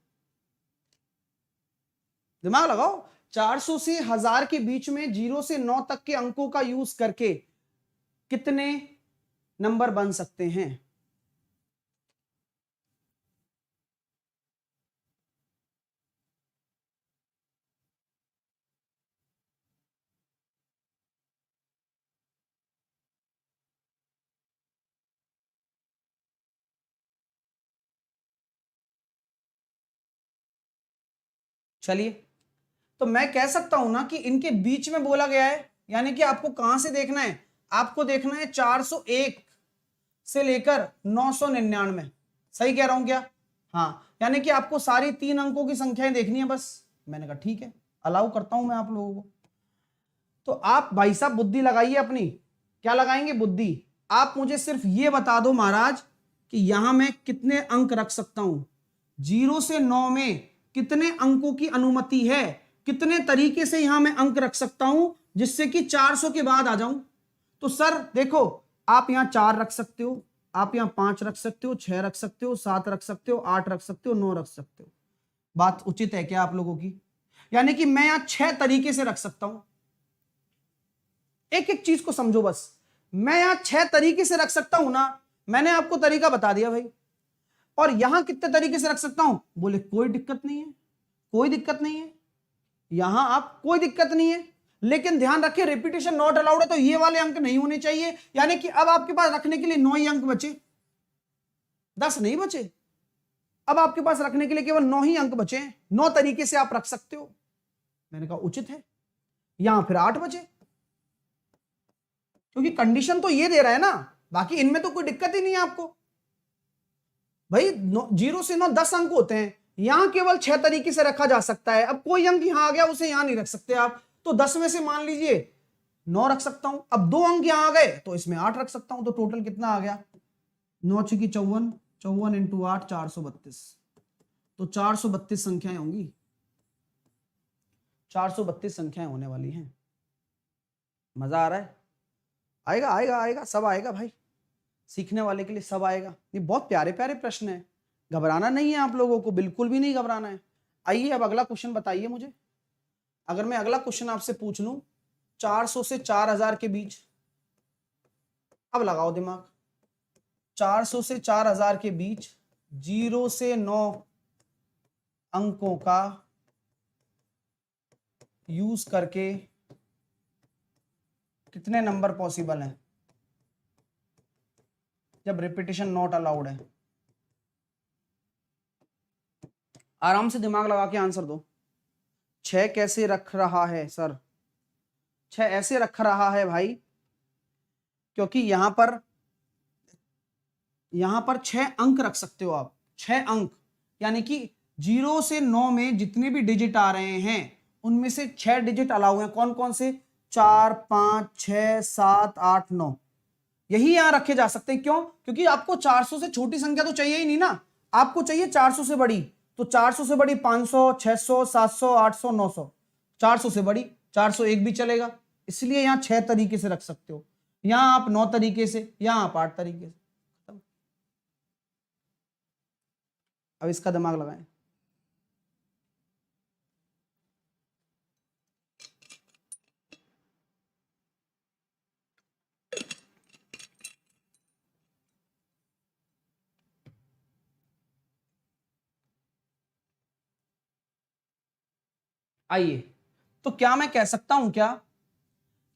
दिमाग लगाओ। 400 से 1000 के बीच में 0 से 9 तक के अंकों का यूज करके कितने नंबर बन सकते हैं? चलिए, तो मैं कह सकता हूं ना कि इनके बीच में बोला गया है, यानी कि आपको कहां से देखना है? आपको देखना है 401 से लेकर 999। सही कह रहा हूं क्या? हाँ, यानी कि आपको सारी 3 अंकों की संख्याएं देखनी है बस। मैंने कहा ठीक है, अलाउ करता हूं मैं आप लोगों को। तो आप भाई साहब बुद्धि लगाइए अपनी। क्या लगाएंगे? बुद्धि। आप मुझे सिर्फ ये बता दो महाराज कि यहां मैं कितने अंक रख सकता हूं? 0 से 9 में कितने अंकों की अनुमति है? कितने तरीके से यहां मैं अंक रख सकता हूं जिससे कि 400 के बाद आ जाऊं? तो सर देखो, आप यहां 4 रख सकते हो, आप यहां 5 रख सकते हो, 6 रख सकते हो, 7 रख सकते हो, 8 रख सकते हो, 9 रख सकते हो। बात उचित है क्या आप लोगों की? यानी कि मैं यहां 6 तरीके से रख सकता हूं। एक एक चीज को समझो बस। मैं यहां 6 तरीके से रख सकता हूं ना, मैंने आपको तरीका बता दिया भाई। और यहां कितने तरीके से रख सकता हूं? बोले कोई दिक्कत नहीं है, कोई दिक्कत नहीं है। यहां आप कोई दिक्कत नहीं है, लेकिन ध्यान रखिए रिपीटेशन नॉट अलाउड है, तो ये वाले अंक नहीं होने चाहिए। यानी कि अब आपके पास रखने के लिए 9 ही अंक बचे, 10 नहीं बचे। अब आपके पास रखने के लिए केवल 9 ही अंक बचे। 9 तरीके से आप रख सकते हो। मैंने कहा उचित है। यहां फिर 8 बचे, क्योंकि कंडीशन तो ये दे रहा है ना, बाकी इनमें तो कोई दिक्कत ही नहीं है आपको भाई। 0 से 9 10 अंक होते हैं, यहां केवल 6 तरीके से रखा जा सकता है। अब कोई अंक यहां आ गया, उसे यहां नहीं रख सकते आप, तो 10 में से मान लीजिए 9 रख सकता हूं। अब 2 अंक यहां आ गए तो इसमें 8 रख सकता हूं, तो टोटल कितना आ गया? 9 छकी 54, 54 इंटू 8 432। तो 432 संख्याएं होंगी, 432 संख्याएं होने वाली हैं। मजा आ रहा है? आएगा आएगा आएगा, सब आएगा भाई। सीखने वाले के लिए सब आएगा। ये बहुत प्यारे प्यारे प्रश्न है, घबराना नहीं है आप लोगों को, बिल्कुल भी नहीं घबराना है। आइए अब अगला क्वेश्चन बताइए मुझे। अगर मैं अगला क्वेश्चन आपसे पूछ लूं 400 से 4000 के बीच, अब लगाओ दिमाग। 400 से 4000 के बीच 0 से 9 अंकों का यूज करके कितने नंबर पॉसिबल हैं जब रिपीटिशन नॉट अलाउड है? आराम से दिमाग लगा के आंसर दो। 6 कैसे रख रहा है सर? 6 ऐसे रख रहा है भाई, क्योंकि यहां पर 6 अंक रख सकते हो आप। 6 अंक, यानी कि 0 से 9 में जितने भी डिजिट आ रहे हैं उनमें से 6 डिजिट अलाउ हैं। कौन कौन से? 4 5 6 7 8 9। यही यहां रखे जा सकते हैं। क्यों? क्योंकि आपको 400 से छोटी संख्या तो चाहिए ही नहीं ना, आपको चाहिए 400 से बड़ी। तो 400 से बड़ी 500 600 700 800 900। 400 से बड़ी 401 भी चलेगा। इसलिए यहां 6 तरीके से रख सकते हो, यहां आप 9 तरीके से, यहां आप 8 तरीके से। अब इसका दिमाग लगाएं। आइए, तो क्या मैं कह सकता हूं क्या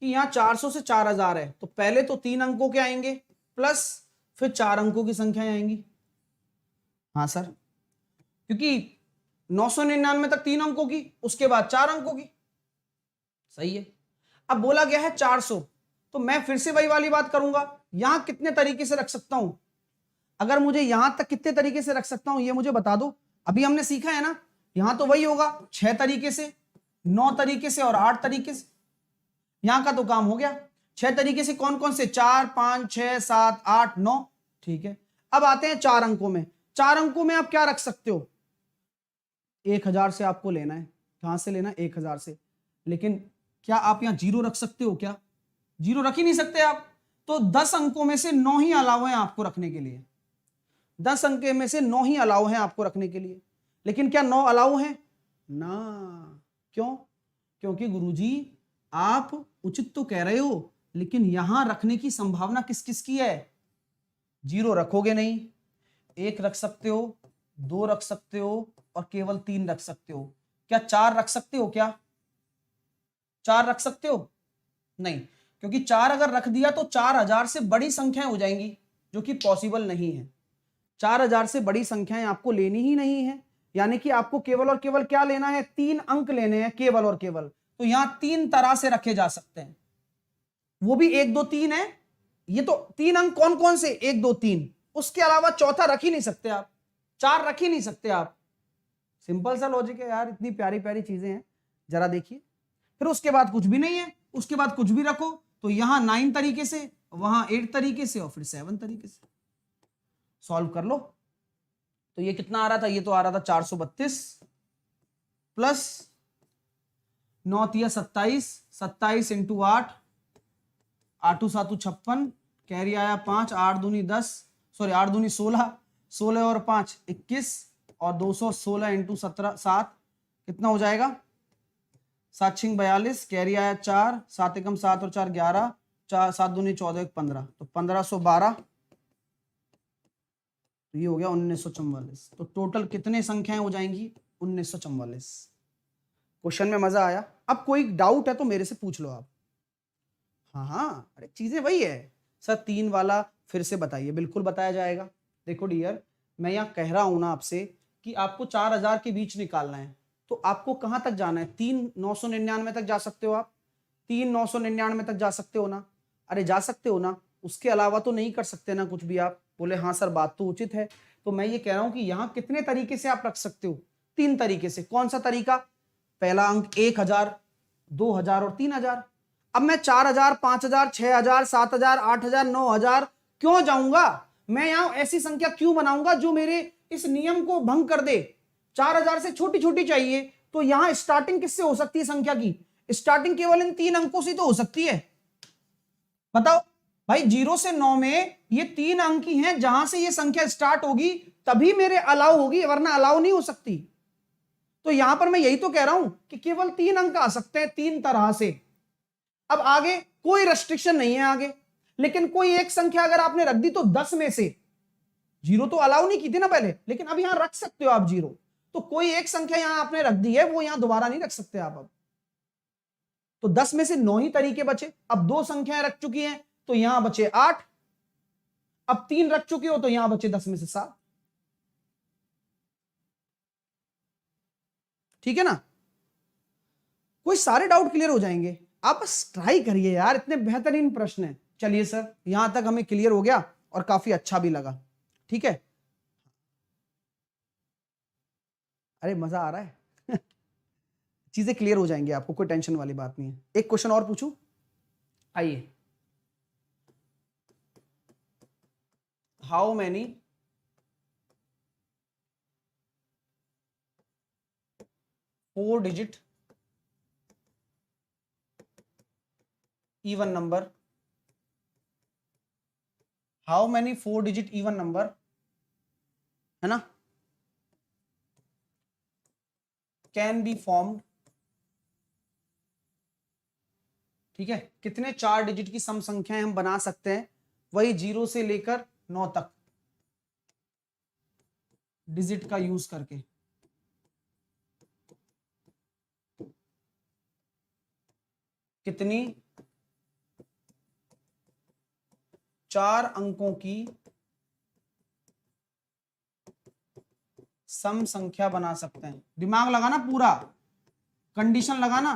कि यहां 400 से 4000 है, तो पहले तो 3 अंकों के आएंगे प्लस फिर 4 अंकों की संख्याएं आएंगी। हाँ सर, क्योंकि 999 तक 3 अंकों की, उसके बाद 4 अंकों की। सही है। अब बोला गया है 400, तो मैं फिर से वही वाली बात करूंगा। यहां कितने तरीके से रख सकता हूं? अगर मुझे यहां तक कितने तरीके से रख सकता हूं ये मुझे बता दो। अभी हमने सीखा है ना, यहां तो वही होगा 6 तरीके से, 9 तरीके से और 8 तरीके से। यहां का तो काम हो गया। 6 तरीके से कौन कौन से? 4 5 6 7 8 9। ठीक है, अब आते हैं 4 अंकों में। 4 अंकों में आप क्या रख सकते हो? 1000 से आपको लेना है। कहां से लेना है? 1000 से। लेकिन क्या आप यहां 0 रख सकते हो क्या? जीरो रख ही नहीं सकते आप। तो 10 अंकों में से 9 ही अलाउ हैं आपको रखने के लिए, 10 अंक में से 9 ही अलाउ हैं आपको रखने के लिए। लेकिन क्या 9 अलाउ हैं ना? क्यों? क्योंकि गुरुजी आप उचित तो कह रहे हो, लेकिन यहां रखने की संभावना किस किस की है? जीरो रखोगे नहीं, 1 रख सकते हो, 2 रख सकते हो और केवल 3 रख सकते हो। क्या 4 रख सकते हो? क्या 4 रख सकते हो? नहीं, क्योंकि 4 अगर रख दिया तो 4000 से बड़ी संख्याएं हो जाएंगी, जो कि पॉसिबल नहीं है। 4000 से बड़ी संख्याएं आपको लेनी ही नहीं है, यानी कि आपको केवल और केवल क्या लेना है? 3 अंक लेने हैं, केवल और केवल। तो यहां 3 तरह से रखे जा सकते हैं, वो भी 1 2 3 है। ये तो 3 अंक कौन कौन से? 1 2 3, उसके अलावा चौथा रख ही नहीं सकते आप, 4 रख ही नहीं सकते आप। सिंपल सा लॉजिक है यार, इतनी प्यारी प्यारी चीजें हैं, जरा देखिए। फिर उसके बाद कुछ भी नहीं है, उसके बाद कुछ भी रखो, तो यहां 9 तरीके से, वहां 8 तरीके से और फिर 7 तरीके से सॉल्व कर लो। तो ये कितना आ रहा था? ये तो आ रहा था 432 प्लस 9 तिया 27, 27 इंटू 8, 8 7 56, कैरी आया 5, 8 दूनी 10, सॉरी 8 दूनी 16, 16 और 5 21 और 216 इंटू 17 7 कितना हो जाएगा? 7 6 42, कैरी आया 4, 7 एकम 7 और 4 11, 4 7 दूनी 14 1 15, तो 1512। तो ये हो गया 1944। तो टोटल कितने संख्याएं हो जाएंगी? 1944। क्वेश्चन में मजा आया? अब कोई डाउट है तो मेरे से पूछ लो आप। हाँ हाँ, अरे चीजें वही है सर, 3 वाला फिर से बताइए, बिल्कुल बताया जाएगा। देखो डियर, मैं यहाँ कह रहा हूं ना आपसे कि आपको 4000 के बीच निकालना है, तो आपको कहां तक जाना है? 3,999 तक जा सकते हो आप, 3,999 तक जा सकते हो ना? अरे जा सकते हो ना, उसके अलावा तो नहीं कर सकते ना कुछ भी आप? बोले हाँ सर, बात तो उचित है। तो मैं ये कह रहा हूं कि यहाँ कितने तरीके से आप रख सकते हो? 3 तरीके से। कौन सा तरीका? पहला अंक 1000, 2000 और 3000। अब मैं 4000, 5000, 6000, 7000, 8000, 9000 क्यों जाऊंगा? मैं यहां ऐसी संख्या क्यों बनाऊंगा जो मेरे इस नियम को भंग कर दे? 4000 से छोटी छोटी चाहिए, तो यहां स्टार्टिंग किससे हो सकती है संख्या की? स्टार्टिंग केवल इन 3 अंकों से तो हो सकती है। बताओ भाई, 0 से 9 में ये 3 अंक ही हैं, जहां से ये संख्या स्टार्ट होगी तभी मेरे अलाउ होगी, वरना अलाउ नहीं हो सकती। तो यहां पर मैं यही तो कह रहा हूं कि केवल 3 अंक आ सकते हैं, 3 तरह से। अब आगे कोई रेस्ट्रिक्शन नहीं है आगे, लेकिन कोई एक संख्या अगर आपने रख दी तो 10 में से, जीरो तो अलाउ नहीं की थी ना पहले, लेकिन अब यहां रख सकते हो आप जीरो। तो कोई एक संख्या यहां आपने रख दी है, वो यहां दोबारा नहीं रख सकते आप अब। तो 10 में से 9 ही तरीके बचे। अब 2 संख्याएं रख चुकी हैं तो यहां बचे 8, अब 3 रख चुके हो तो यहां बचे 10 में से 7। ठीक है ना? कोई सारे डाउट क्लियर हो जाएंगे। आप बस ट्राई करिए यार, इतने बेहतरीन प्रश्न है। चलिए सर, यहां तक हमें क्लियर हो गया और काफी अच्छा भी लगा। ठीक है, अरे मजा आ रहा है। चीजें क्लियर हो जाएंगी आपको, कोई टेंशन वाली बात नहीं है। एक क्वेश्चन और पूछूं? आइए, how many four digit even number, how many 4 digit even number, है ना, कैन बी फॉर्म्ड। ठीक है, कितने 4 डिजिट की सम संख्याएं हम बना सकते हैं, वही 0 से लेकर 9 तक डिजिट का यूज करके। कितनी 4 अंकों की सम संख्या बना सकते हैं? दिमाग लगाना, पूरा कंडीशन लगाना,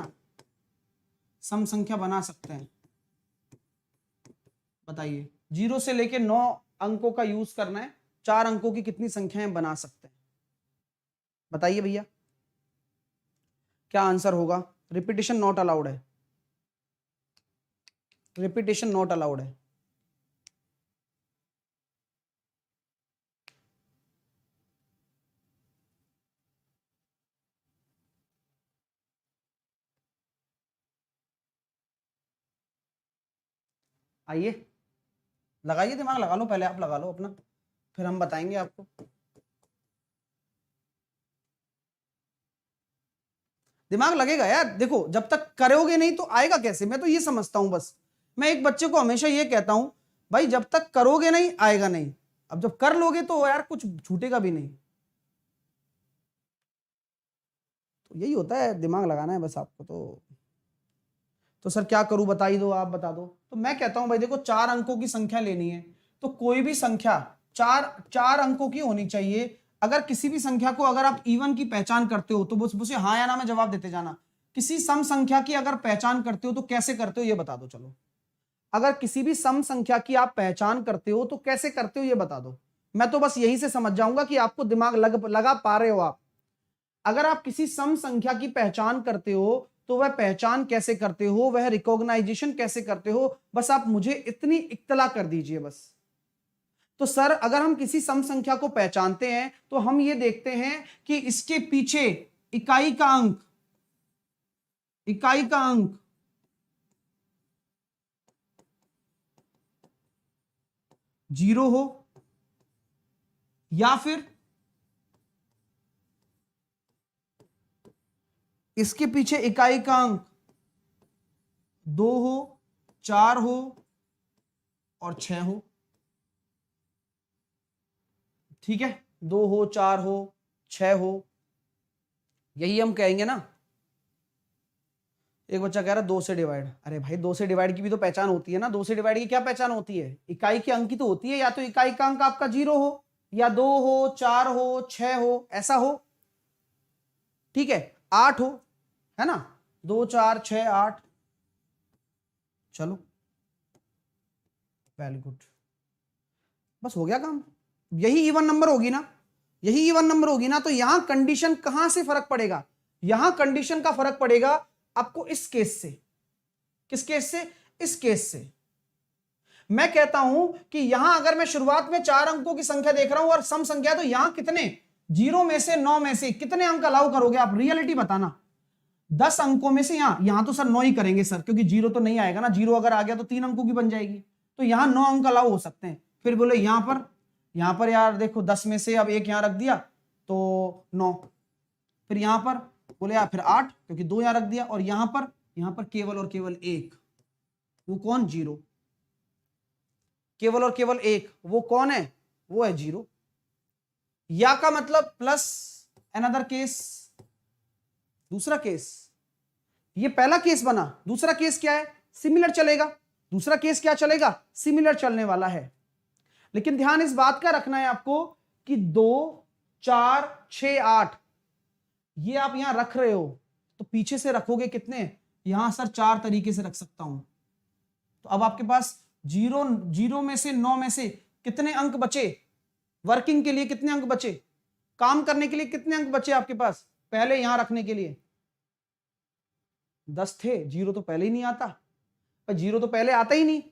सम संख्या बना सकते हैं। बताइए, 0 से लेकर 9 अंकों का यूज करना है, 4 अंकों की कितनी संख्याएं बना सकते हैं? बताइए भैया, क्या आंसर होगा? रिपीटेशन नॉट अलाउड है, रिपीटेशन नॉट अलाउड है। आइए लगाइए दिमाग, लगा लो, पहले आप लगा लो अपना, फिर हम बताएंगे आपको। दिमाग लगेगा यार, देखो जब तक करोगे नहीं तो आएगा कैसे, मैं तो ये समझता हूं बस। मैं एक बच्चे को हमेशा ये कहता हूं, भाई जब तक करोगे नहीं आएगा नहीं, अब जब कर लोगे तो यार कुछ छूटेगा भी नहीं। तो यही होता है, दिमाग लगाना है बस आपको। तो सर क्या करूं, बता ही दो, आप बता दो। तो मैं कहता हूं भाई देखो, 4 अंकों की संख्या लेनी है तो कोई भी संख्या चार चार अंकों की होनी चाहिए। अगर किसी भी संख्या को अगर आप इवन की पहचान करते हो तो बस उसे हाँ या ना में जवाब देते जाना। किसी सम संख्या की अगर पहचान करते हो तो कैसे करते हो ये बता दो। चलो, अगर किसी भी सम संख्या की आप पहचान करते हो तो कैसे करते हो ये बता दो। मैं तो बस यही से समझ जाऊंगा कि आपको दिमाग लगा पा रहे हो आप। अगर आप किसी सम संख्या की पहचान करते हो तो वह पहचान कैसे करते हो, वह रिकॉग्नाइजेशन कैसे करते हो, बस आप मुझे इतनी इत्तला कर दीजिए बस। तो सर अगर हम किसी सम संख्या को पहचानते हैं तो हम ये देखते हैं कि इसके पीछे इकाई का अंक, इकाई का अंक जीरो हो, या फिर इसके पीछे इकाई का अंक 2 हो, 4 हो और 6 हो। ठीक है, 2 हो, 4 हो, 6 हो, यही हम कहेंगे ना। एक बच्चा कह रहा है 2 से डिवाइड। अरे भाई 2 से डिवाइड की भी तो पहचान होती है ना। 2 से डिवाइड की क्या पहचान होती है, इकाई के अंक की तो होती है, या तो इकाई का अंक आपका 0 हो, या 2 हो, 4 हो, 6 हो, ऐसा हो। ठीक है, 8 हो, है ना, 2 4 6 8। चलो वेरी गुड, बस हो गया काम। यही इवन नंबर होगी ना, यही इवन नंबर होगी ना, तो यहां कंडीशन कहां से फर्क पड़ेगा, यहां कंडीशन का फर्क पड़ेगा आपको इस केस से। किस केस से, इस केस से। मैं कहता हूं कि यहां अगर मैं शुरुआत में 4 अंकों की संख्या देख रहा हूं और सम संख्या, तो यहां कितने 0 में से 9 में से कितने अंक अलाउ करोगे आप, रियलिटी बताना। 10 अंकों में से यहां तो सर 9 ही करेंगे सर, क्योंकि 0 तो नहीं आएगा ना, 0 अगर आ गया तो 3 अंकों की बन जाएगी, तो यहां 9 अंक अलाउ हो सकते हैं। फिर बोले यहां पर यार देखो 10 में से अब एक यहां रख दिया तो 9, फिर यहां पर बोले यार फिर 8 क्योंकि 2 यहां रख दिया, और यहां पर केवल और केवल एक, वो कौन, 0। केवल और केवल एक, वो कौन है, वो है 0। या का मतलब प्लस अनदर केस, दूसरा केस। ये पहला केस बना, दूसरा केस क्या है, सिमिलर चलेगा। दूसरा केस क्या चलेगा, सिमिलर चलने वाला है। लेकिन ध्यान इस बात का रखना है आपको कि 2 4 6 8 ये आप यहां रख रहे हो, तो पीछे से रखोगे कितने, यहां सर 4 तरीके से रख सकता हूं। तो अब आपके पास 0 में से 9 में से कितने अंक बचे, वर्किंग के लिए कितने अंक बचे, काम करने के लिए कितने अंक बचे आपके पास, पहले यहां रखने के लिए 10 थे, 0 तो पहले ही नहीं आता, पर 0 तो पहले आता ही नहीं,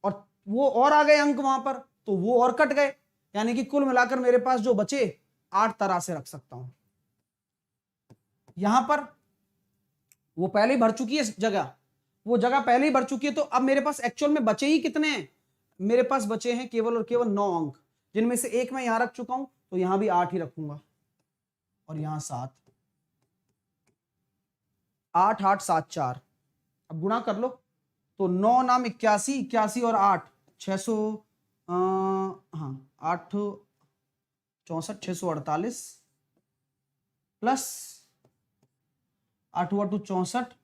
और वो और आ गए अंक वहां पर, तो वो और कट गए, यानी कि कुल मिलाकर मेरे पास जो बचे 8 तरह से रख सकता हूं। यहां पर वो पहले ही भर चुकी है जगह, वो जगह पहले ही भर चुकी है, तो अब मेरे पास एक्चुअल में बचे ही कितने हैं, मेरे पास बचे हैं केवल और केवल 9 अंक, जिनमें से एक मैं यहां रख चुका हूं, तो यहां भी 8 ही रखूंगा, और यहां 7, 8 8 7 4। अब गुणा कर लो, तो 9 नाम 81, 81 और 8 600, हाँ 8 64 648 प्लस 8 8 64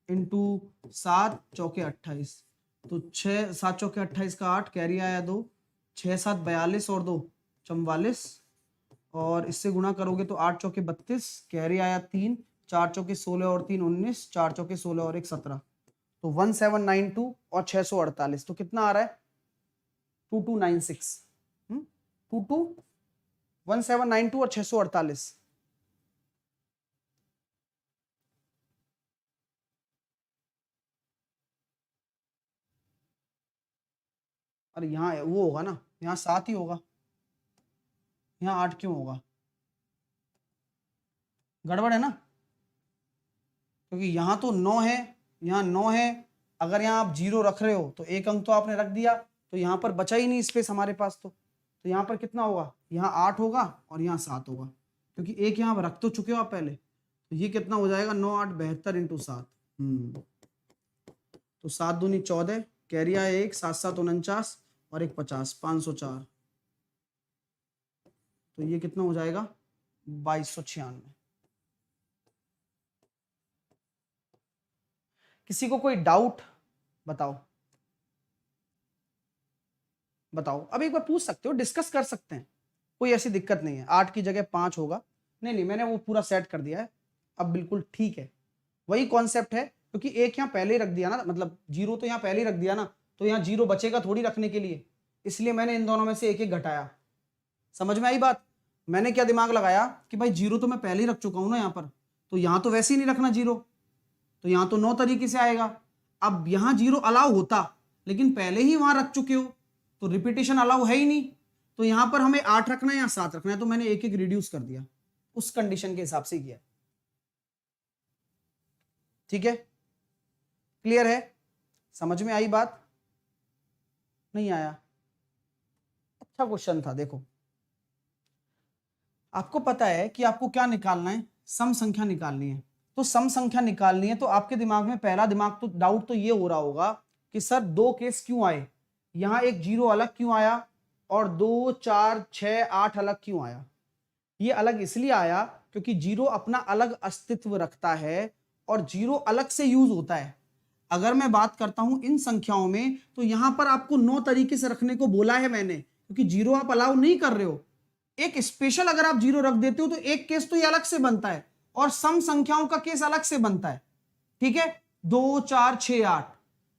इंटू 7 चौके 28, तो 6 7 चौके 28 का 8 कैरी आया 2, 6 7 42 और 2 44, और इससे गुणा करोगे तो 8 चौके 32 कैरी आया 3, 4 चौके 16 और 3 19, 4 चौके 16 और 1 17, तो 1792 और 648, तो कितना आ रहा है 2296, 1792 और 648। अरे यहाँ वो होगा ना, यहाँ 7 ही होगा, यहाँ 8 क्यों होगा, गड़बड़ है ना, क्योंकि यहाँ तो 9 है, यहाँ 9 है, अगर यहाँ आप 0 रख रहे हो तो एक अंक तो आपने रख दिया, तो यहाँ पर बचा ही नहीं स्पेस हमारे पास, तो यहाँ पर कितना होगा, यहाँ 8 होगा और यहाँ 7 होगा, क्योंकि एक यहाँ रख तो चुके हो आप पहले। तो ये कितना हो जाएगा, 9 8 72 इंटू 7। तो 7 दूनी 14, कैरी आया 1, 7 7 49 और 1 50, 504। तो ये कितना हो जाएगा, 2296। किसी को कोई डाउट बताओ, अब एक बार पूछ सकते हो, डिस्कस कर सकते हैं, कोई ऐसी दिक्कत नहीं है। 8 की जगह 5 होगा, नहीं मैंने वो पूरा सेट कर दिया है, अब बिल्कुल ठीक है। वही कॉन्सेप्ट है, क्योंकि एक यहाँ पहले ही रख दिया ना, मतलब 0 तो यहाँ पहले ही रख दिया ना, तो यहाँ 0 बचेगा थोड़ी रखने के लिए, इसलिए मैंने इन दोनों में से एक एक घटाया। समझ में आई बात? मैंने क्या दिमाग लगाया कि भाई 0 तो मैं पहले ही रख चुका हूं ना यहाँ पर, तो यहाँ तो वैसे ही नहीं रखना 0, तो यहाँ तो 9 तरीके से आएगा। अब यहाँ 0 अलाउ होता, लेकिन पहले ही वहां रख चुके हो, तो रिपीटेशन अलाउ है ही नहीं, तो यहाँ पर हमें 8 रखना है या 7 रखना है, तो मैंने एक एक रिड्यूस कर दिया, उस कंडीशन के हिसाब से किया। ठीक है, क्लियर है? समझ में आई बात? नहीं आया? अच्छा क्वेश्चन था। देखो, आपको पता है कि आपको क्या निकालना है, सम संख्या निकालनी है। तो सम संख्या निकालनी है, तो आपके दिमाग में पहला डाउट तो ये हो रहा होगा कि सर 2 केस क्यों आए, यहां एक 0 अलग क्यों आया और 2 4 6 8 अलग क्यों आया? ये अलग इसलिए आया क्योंकि 0 अपना अलग अस्तित्व रखता है और 0 अलग से यूज होता है। अगर मैं बात करता हूं इन संख्याओं में, तो यहां पर आपको 9 तरीके से रखने को बोला है मैंने, क्योंकि 0 आप अलाउ नहीं कर रहे हो। एक स्पेशल अगर आप 0 रख देते हो तो एक केस तो ये अलग से बनता है और सम संख्याओं का केस अलग से बनता है। ठीक है, 2 4 6 8।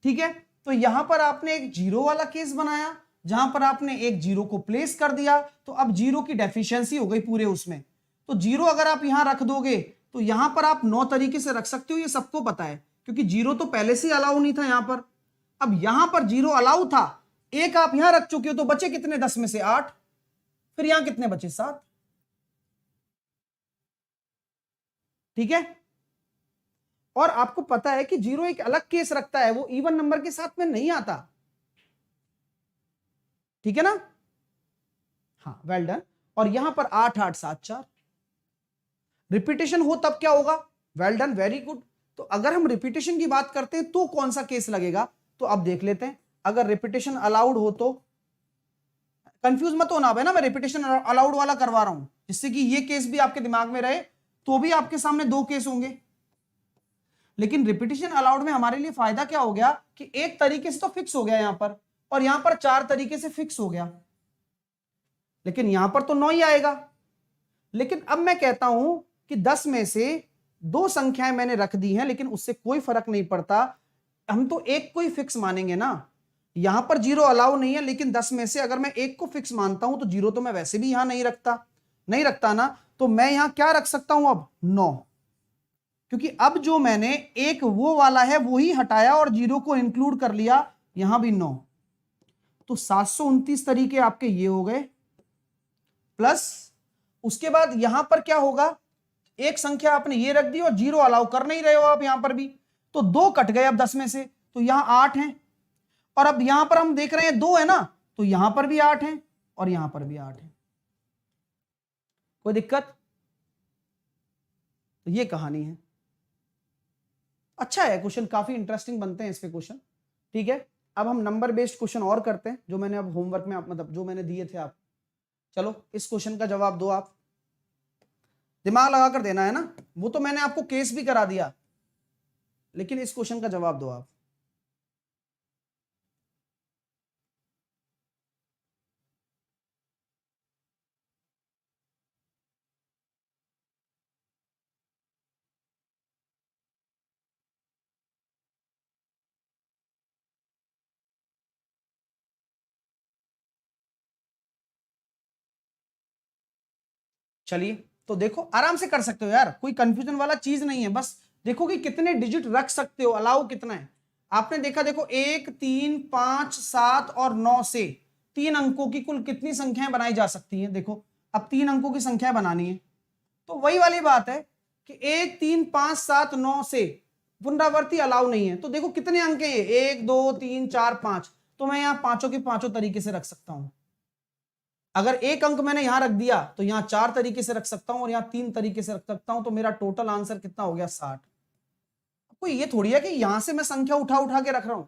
ठीक है, तो यहां पर आपने एक 0 वाला केस बनाया, जहां पर आपने एक 0 को प्लेस कर दिया, तो अब 0 की डेफिशिएंसी हो गई पूरे उसमें। तो 0 अगर आप यहां रख दोगे तो यहां पर आप 9 तरीके से रख सकते हो, ये सबको पता है, क्योंकि 0 तो पहले से अलाउ नहीं था यहां पर। अब यहां पर 0 अलाउ था, एक आप यहां रख चुके हो, तो बचे कितने, 10 में से 8, फिर यहां कितने बचे, 7। ठीक है, और आपको पता है कि 0 एक अलग केस रखता है, वो इवन नंबर के साथ में नहीं आता। ठीक है ना? हाँ, वेल डन। और यहां पर 8 8 7 4 रिपीटेशन हो तब क्या होगा, वेल डन, वेरी गुड। तो अगर हम रिपीटेशन की बात करते हैं तो कौन सा केस लगेगा, तो अब देख लेते हैं। अगर रिपीटेशन अलाउड हो तो, कंफ्यूज मत होना भाई ना, मैं रिपीटेशन अलाउड वाला करवा रहा हूं, जिससे कि ये केस भी आपके दिमाग में रहे, तो भी आपके सामने 2 केस होंगे। लेकिन रिपीटेशन अलाउड में हमारे लिए फायदा क्या हो गया कि एक तरीके से तो फिक्स हो गया यहां पर, और यहां पर 4 तरीके से फिक्स हो गया, लेकिन यहां पर तो 9 ही आएगा। लेकिन अब मैं कहता हूं कि 10 में से 2 संख्याएं मैंने रख दी हैं, लेकिन उससे कोई फर्क नहीं पड़ता, हम तो एक को ही फिक्स मानेंगे ना। यहां पर 0 अलाउ नहीं है, लेकिन 10 में से अगर मैं एक को फिक्स मानता हूं तो 0 तो मैं वैसे भी यहां नहीं रखता ना, तो मैं यहां क्या रख सकता हूं अब, 9, क्योंकि अब जो मैंने एक वो वाला है वो ही हटाया और 0 को इंक्लूड कर लिया, यहां भी 9। तो 729 तरीके आपके ये हो गए, प्लस उसके बाद यहां पर क्या होगा, एक संख्या आपने ये रख दी और 0 अलाउ कर नहीं रहे हो आप यहां पर भी, तो 2 कट गए अब 10 में से, तो यहां 8 हैं, और अब यहां पर हम देख रहे हैं 2 है ना, तो यहां पर भी 8 हैं और यहां पर भी 8 हैं। कोई दिक्कत? तो ये कहानी है। अच्छा है क्वेश्चन, काफी इंटरेस्टिंग बनते हैं इसके क्वेश्चन। ठीक है, अब हम नंबर बेस्ड क्वेश्चन और करते हैं, जो मैंने अब होमवर्क में मतलब जो मैंने दिए थे आप। चलो इस क्वेश्चन का जवाब दो, आप दिमाग लगाकर देना है ना, वो तो मैंने आपको केस भी करा दिया, लेकिन इस क्वेश्चन का जवाब दो आप। चलिए, तो देखो आराम से कर सकते हो यार, कोई कंफ्यूजन वाला चीज नहीं है, बस देखो कि कितने डिजिट रख सकते हो, अलाउ कितना है। आपने देखा, देखो 1 3 5 7 और 9 से 3 अंकों की कुल कितनी संख्याएं बनाई जा सकती हैं। देखो अब 3 अंकों की संख्या बनानी है, तो वही वाली बात है कि 1 3 5 7 9 से पुनरावृत्ति अलाउ नहीं है। तो देखो कितने अंक है ये, 1 2 3 4 5, तो मैं यहाँ पांचों के पांचों तरीके से रख सकता हूं। अगर एक अंक मैंने यहां रख दिया तो यहां 4 तरीके से रख सकता हूं और यहां 3 तरीके से रख सकता हूं, तो मेरा टोटल आंसर कितना हो गया 60। कोई ये थोड़ी है कि यहां से मैं संख्या उठा उठा के रख रहा हूं,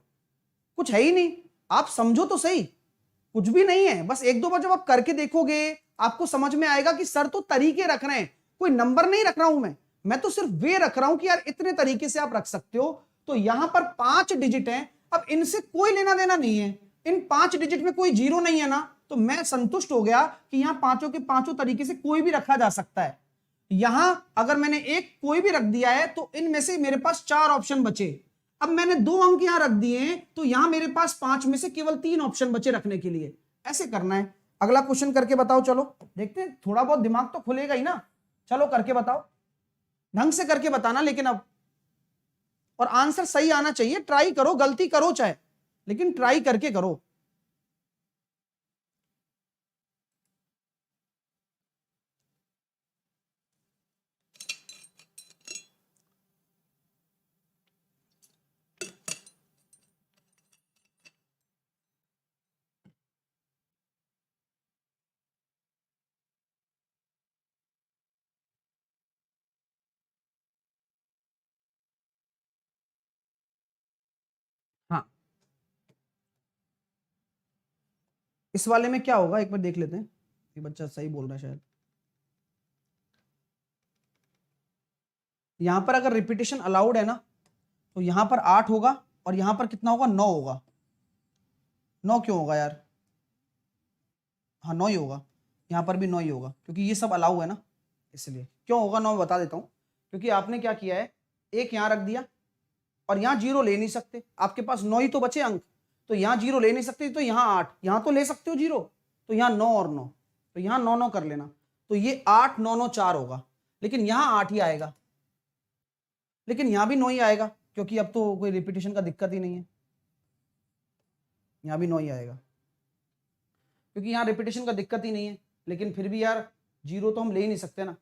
कुछ है ही नहीं। आप समझो तो सही, कुछ भी नहीं है। बस एक दो बार जब आप करके देखोगे आपको समझ में आएगा कि सर तो तरीके रख रहे हैं, कोई नंबर नहीं रख रहा हूं मैं तो सिर्फ वे रख रहा हूं कि यार इतने तरीके से आप रख सकते हो। तो यहां पर 5 डिजिट हैं, अब इनसे कोई लेना देना नहीं है, इन 5 डिजिट में कोई जीरो नहीं है ना, तो मैं संतुष्ट हो गया कि यहां पांचों के पांचों तरीके से कोई भी रखा जा सकता है। यहां अगर मैंने एक कोई भी रख दिया है तो इनमें से मेरे पास 4 ऑप्शन बचे। अब मैंने 2 अंक यहां रख दिए तो यहां मेरे पास 5 में से केवल 3 ऑप्शन बचे रखने के लिए। ऐसे करना है। अगला क्वेश्चन करके बताओ, चलो देखते हैं, थोड़ा बहुत दिमाग तो खुलेगा ही ना। चलो करके बताओ, ढंग से करके बताना लेकिन अब, और आंसर सही आना चाहिए। ट्राई करो, गलती करो चाहे, लेकिन ट्राई करके करो। हाँ, इस वाले में क्या होगा एक बार देख लेते हैं। ये बच्चा सही बोल रहा है शायद। यहां पर अगर रिपीटेशन अलाउड है ना, तो यहां पर 8 होगा और यहां पर कितना होगा, 9 होगा। 9 क्यों होगा यार, हाँ 9 ही होगा, यहां पर भी 9 ही होगा क्योंकि ये सब अलाउ है ना, इसलिए। क्यों होगा 9 बता देता हूं। क्योंकि आपने क्या किया है, एक यहां रख दिया और यहां जीरो ले नहीं सकते, आपके पास 9 ही तो बचे अंक, तो यहां जीरो ले नहीं सकते, तो यहां 8, यहां तो ले सकते हो जीरो, तो यहां 9 और 9, तो यहां 9 9 कर लेना, तो ये 8 9 9 4 होगा। लेकिन यहां 8 ही आएगा, लेकिन यहां भी 9 ही आएगा क्योंकि अब तो कोई रिपीटेशन का दिक्कत ही नहीं है, यहां भी 9 ही आएगा क्योंकि यहां रिपीटेशन का दिक्कत ही नहीं है। लेकिन फिर भी यार जीरो तो हम ले ही नहीं सकते ना,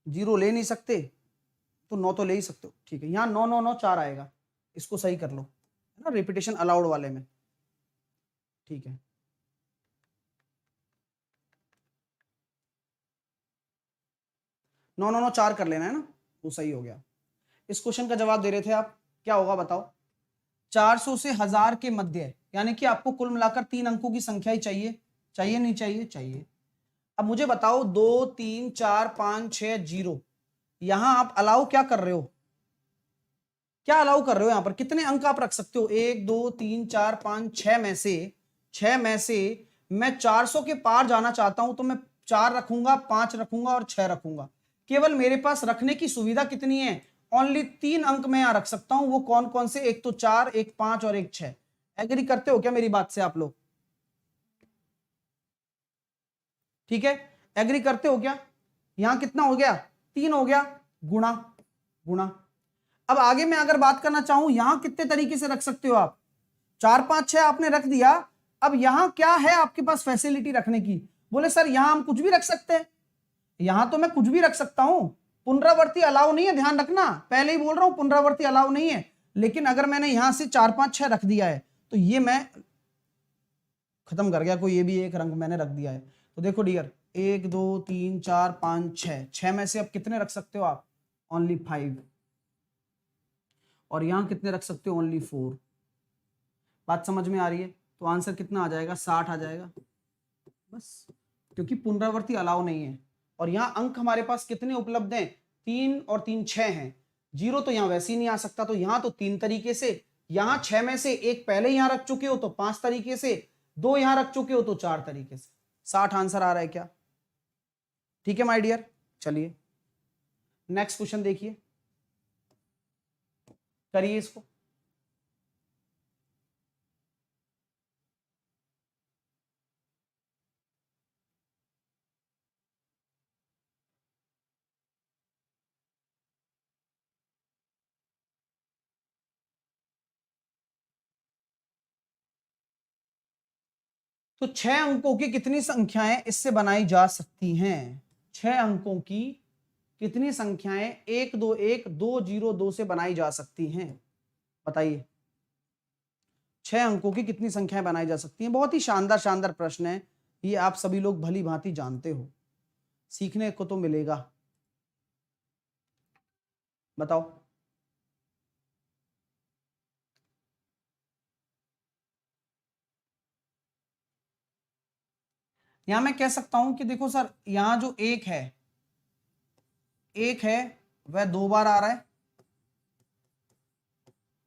जीरो ले नहीं सकते, तो 9 तो ले ही सकते हो, ठीक है। यहाँ 9 9 9 4 आएगा, इसको सही कर लो, है ना, रिपीटेशन अलाउड वाले में, ठीक है। 9 9 9 4 कर लेना है ना, वो सही हो गया। इस क्वेश्चन का जवाब दे रहे थे आप, क्या होगा बताओ। 400 से 1000 के मध्य, यानी कि आपको कुल मिलाकर 3 अंकों की संख्या ही चाहिए, चाहिए नहीं चाहिए, चाहिए। अब मुझे बताओ 2 3 4 5 6 0, यहां आप अलाउ क्या कर रहे हो, क्या अलाउ कर रहे हो, यहां पर कितने अंक आप रख सकते हो, 1 2 3 4 5 6 में से, 6 में से मैं 400 के पार जाना चाहता हूं तो मैं 4 रखूंगा, 5 रखूंगा और 6 रखूंगा। केवल मेरे पास रखने की सुविधा कितनी है, ओनली 3 अंक मैं यहां रख सकता हूं। वो कौन कौन से, एक तो 4, एक 5 और एक 6। एग्री करते हो क्या मेरी बात से आप लोग, ठीक है, एग्री करते हो क्या। यहां कितना हो गया, 3 हो गया, गुणा गुणा। अब आगे मैं अगर बात करना चाहूं, यहां कितने तरीके से रख सकते हो आप, 4 5 6 आपने रख दिया। अब यहां क्या है आपके पास फैसिलिटी रखने की, बोले सर यहां हम कुछ भी रख सकते हैं। यहां तो मैं कुछ भी रख सकता हूं, पुनरावृत्ति अलाउ नहीं है, ध्यान रखना, पहले ही बोल रहा हूं पुनरावृत्ति अलाउ नहीं है। लेकिन अगर मैंने यहां से 4 5 6 रख दिया है तो ये मैं खत्म कर गया, कोई ये भी एक रंग मैंने रख दिया है। तो देखो डियर, 1 2 3 4 5 6, 6 में से अब कितने रख सकते हो आप, ओनली 5, और यहां कितने रख सकते हो, ओनली 4। बात समझ में आ रही है, तो आंसर कितना आ जाएगा, 60 आ जाएगा बस, क्योंकि पुनरावृत्ति अलाउ नहीं है। और यहाँ अंक हमारे पास कितने उपलब्ध हैं, 3 और 3 6 हैं, जीरो तो यहाँ वैसे ही नहीं आ सकता, तो यहाँ तो 3 तरीके से, यहाँ 6 में से एक पहले यहाँ रख चुके हो तो 5 तरीके से, 2 यहाँ रख चुके हो तो 4 तरीके से। 60 आंसर आ रहा है क्या, ठीक है माय डियर। चलिए नेक्स्ट क्वेश्चन देखिए, करिए इसको। तो 6 अंकों की कितनी संख्याएं इससे बनाई जा सकती हैं, 6 अंकों की कितनी संख्याएं 1 2 1 2 0 2 से बनाई जा सकती हैं? बताइए। 6 अंकों की कितनी संख्याएं बनाई जा सकती हैं? बहुत ही शानदार शानदार प्रश्न है ये, आप सभी लोग भली भांति जानते हो, सीखने को तो मिलेगा। बताओ। यहां मैं कह सकता हूं कि देखो सर, यहां जो एक है वह 2 बार आ रहा है,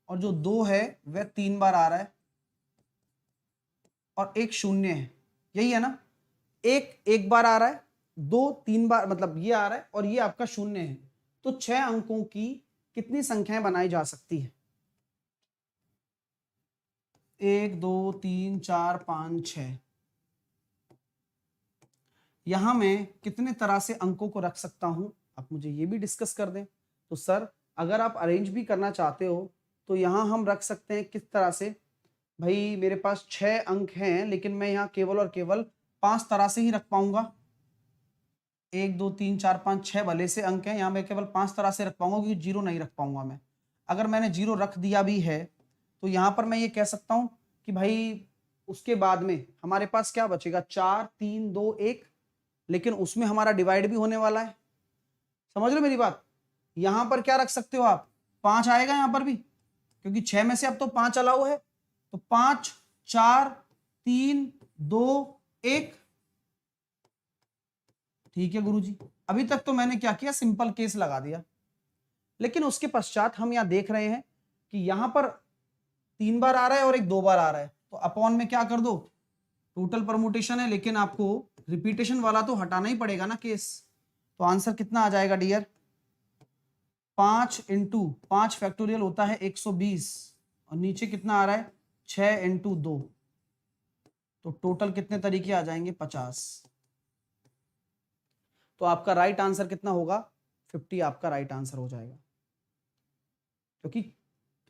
और जो 2 है वह 3 बार आ रहा है, और एक शून्य है। यही है ना? एक बार आ रहा है, 2 3 बार, मतलब ये आ रहा है, और ये आपका शून्य है। तो 6 अंकों की कितनी संख्याएं बनाई जा सकती है? 1 2 3 4 5 6। यहां मैं कितने तरह से अंकों को रख सकता हूं, आप मुझे ये भी डिस्कस कर दें। तो सर, अगर आप अरेंज भी करना चाहते हो तो यहां हम रख सकते हैं किस तरह से? भाई मेरे पास 6 अंक हैं, लेकिन मैं यहाँ केवल और केवल 5 तरह से ही रख पाऊंगा। 1 2 3 4 5 6 भले से अंक हैं, यहाँ मैं केवल 5 तरह से रख पाऊंगा, क्योंकि 0 नहीं रख पाऊंगा मैं। अगर मैंने 0 रख दिया भी है तो यहाँ पर मैं ये कह सकता हूँ कि भाई उसके बाद में हमारे पास क्या बचेगा? 4 3 2 1, लेकिन उसमें हमारा डिवाइड भी होने वाला है। समझ लो मेरी बात। यहां पर क्या रख सकते हो आप? 5 आएगा यहां पर भी, क्योंकि 6 में से अब तो 5 अलाउ है। तो 5 4 3 2 1। ठीक है गुरुजी, अभी तक तो मैंने क्या किया? सिंपल केस लगा दिया। लेकिन उसके पश्चात हम यहां देख रहे हैं कि यहां पर 3 बार आ रहा है और एक 2 बार आ रहा है, तो अपॉन में क्या कर दो? टोटल परमुटेशन है, लेकिन आपको रिपीटेशन वाला तो हटाना ही पड़ेगा ना केस। तो आंसर कितना आ जाएगा डियर? 5 इंटू 5 फैक्टोरियल होता है 120, और नीचे कितना आ रहा है? 6 इंटू 2। तो टोटल कितने तरीके आ जाएंगे? 50। तो आपका राइट आंसर कितना होगा? 50 आपका राइट आंसर हो जाएगा, क्योंकि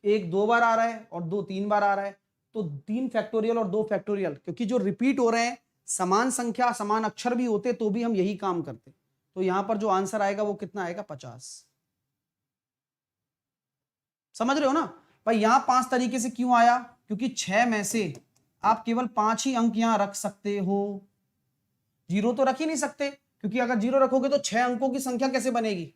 1 2 बार आ रहा है और 2 3 बार आ रहा है। तो 3 फैक्टोरियल और 2 फैक्टोरियल, क्योंकि जो रिपीट हो रहे हैं, समान संख्या समान अक्षर भी होते तो भी हम यही काम करते। तो यहां पर जो आंसर आएगा वो कितना आएगा? 50। समझ रहे हो ना भाई? यहां 5 तरीके से क्यों आया? क्योंकि 6 में से आप केवल 5 ही अंक यहां रख सकते हो, 0 तो रख ही नहीं सकते, क्योंकि अगर 0 रखोगे तो 6 अंकों की संख्या कैसे बनेगी?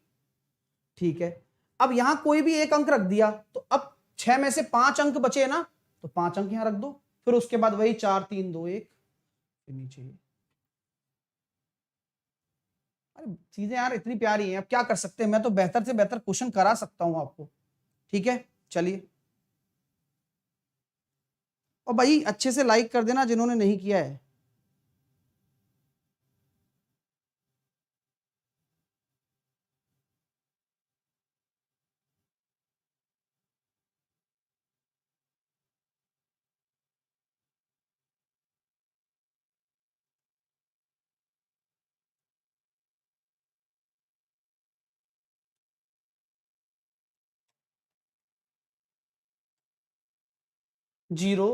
ठीक है, अब यहां कोई भी एक अंक रख दिया, तो अब 6 में से 5 अंक बचे ना, तो 5 अंक यहां रख दो। फिर उसके बाद वही 4 3 2 1, फिर नीचे। अरे चीजें यार इतनी प्यारी हैं, अब क्या कर सकते हैं? मैं तो बेहतर से बेहतर क्वेश्चन करा सकता हूं आपको। ठीक है, चलिए। और भाई अच्छे से लाइक कर देना जिन्होंने नहीं किया है। जीरो,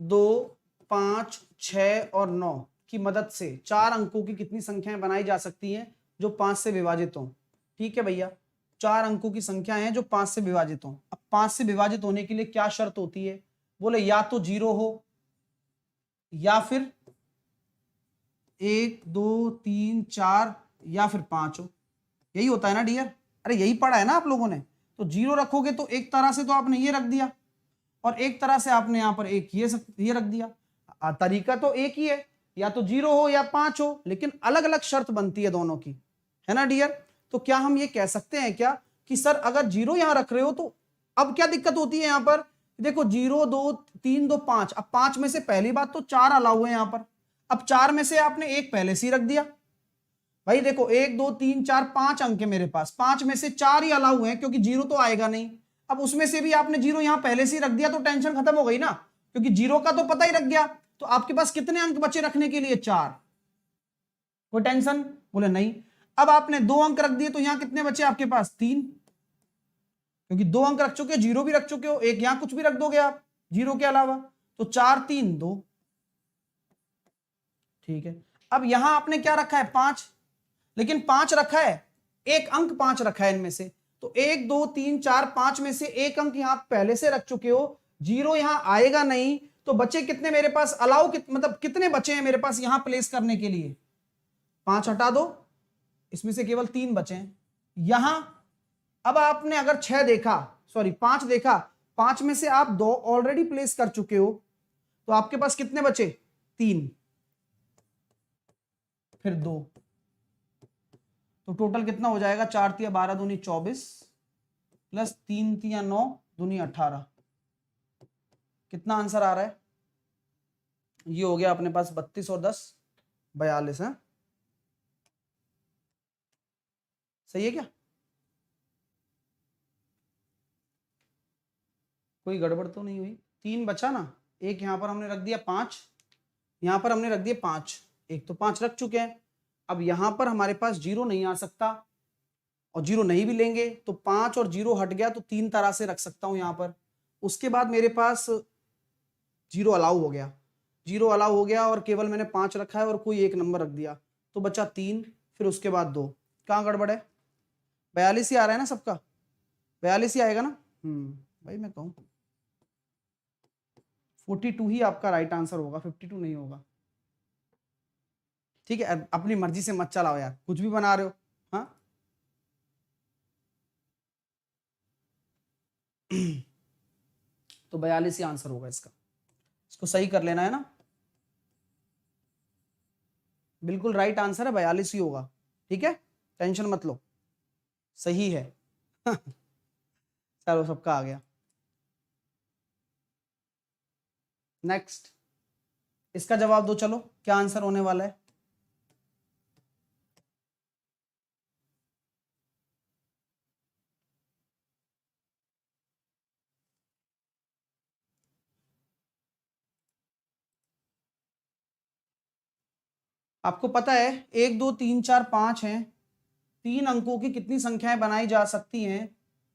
2 5 6 और 9 की मदद से 4 अंकों की कितनी संख्याएं बनाई जा सकती हैं जो 5 से विभाजित हों? ठीक है भैया, 4 अंकों की संख्या है जो 5 से विभाजित हों। अब 5 से विभाजित होने के लिए क्या शर्त होती है? बोले या तो 0 हो, या फिर 1 2 3 4, या फिर 5 हो। यही होता है ना डियर? अरे यही पढ़ा है ना आप लोगों ने। तो 0 रखोगे तो एक तरह से तो आपने ये रख दिया, और एक तरह से आपने यहां पर एक ये रख दिया। तरीका तो एक ही है, या तो 0 हो या 5 हो, लेकिन अलग अलग शर्त बनती है दोनों की, है ना डियर? तो क्या हम ये कह सकते हैं क्या कि सर अगर 0 यहां रख रहे हो तो अब क्या दिक्कत होती है? यहां पर देखो 0 2 3 2 5, अब 5 में से पहली बात तो 4 अलाउ है यहां पर। अब 4 में से आपने एक पहले से ही रख दिया। भाई देखो 1 2 3 4 5 अंक है मेरे पास, 5 में से 4 ही अलाउ है, क्योंकि 0 तो आएगा नहीं। अब उसमें से भी आपने 0 यहां पहले से ही रख दिया, तो टेंशन खत्म हो गई ना, क्योंकि 0 का तो पता ही रख गया। तो आपके पास कितने अंक बचे रखने के लिए? 4। कोई टेंशन? बोले नहीं। अब आपने 2 अंक रख दिए, तो यहां कितने बचे आपके पास? 3, क्योंकि 2 अंक रख चुके हो, 0 भी रख चुके हो, एक यहां कुछ भी रख दोगे आप 0 के अलावा। तो 4 3 2। ठीक है, अब यहां आपने क्या रखा है? 5, लेकिन 5 रखा है, एक अंक 5 रखा है इनमें से, तो 1 2 3 4 5 में से एक अंक यहां पहले से रख चुके हो, 0 यहां आएगा नहीं, तो बचे कितने मेरे पास, अलाउ मतलब कितने बचे हैं मेरे पास यहां प्लेस करने के लिए, 5 हटा दो, इसमें से केवल 3 बचे हैं यहां। अब आपने अगर 6 देखा, सॉरी 5 देखा, 5 में से आप 2 ऑलरेडी प्लेस कर चुके हो, तो आपके पास कितने बचे, 3, फिर 2, तो टोटल कितना हो जाएगा, 4 तिया 12 दूनी 24 प्लस 3 तिया 9 दूनी 18, कितना आंसर आ रहा है, ये हो गया अपने पास 32 और 10 42 है, सही है क्या, कोई गड़बड़ तो नहीं हुई, 3 बचा ना, एक यहां पर हमने रख दिया 5, यहां पर हमने रख दिया 5, एक तो 5 रख चुके हैं, अब यहां पर हमारे पास 0 नहीं आ सकता, और 0 नहीं भी लेंगे तो 5 और 0 हट गया, तो 3 तरह से रख सकता हूं यहां पर, उसके बाद मेरे पास 0 अलाउ हो गया, 0 अलाउ हो गया और केवल मैंने 5 रखा है और कोई एक नंबर रख दिया, तो बचा 3, फिर उसके बाद 2, कहाँ गड़बड़ है, 42 ही आ रहा है ना सबका, 42 ही आएगा ना, भाई मैं कहूँ 42 ही आपका राइट आंसर होगा, 52 नहीं होगा, ठीक है, अपनी मर्जी से मत चलाओ यार, कुछ भी बना रहे हो, हाँ तो 42 ही आंसर होगा इसका, इसको सही कर लेना है ना, बिल्कुल राइट आंसर है, 42 ही होगा, ठीक है, टेंशन मत लो, सही है चलो सबका आ गया, नेक्स्ट, इसका जवाब दो, चलो क्या आंसर होने वाला है, आपको पता है 1 2 3 4 5 हैं, 3 अंकों की कितनी संख्याएं बनाई जा सकती हैं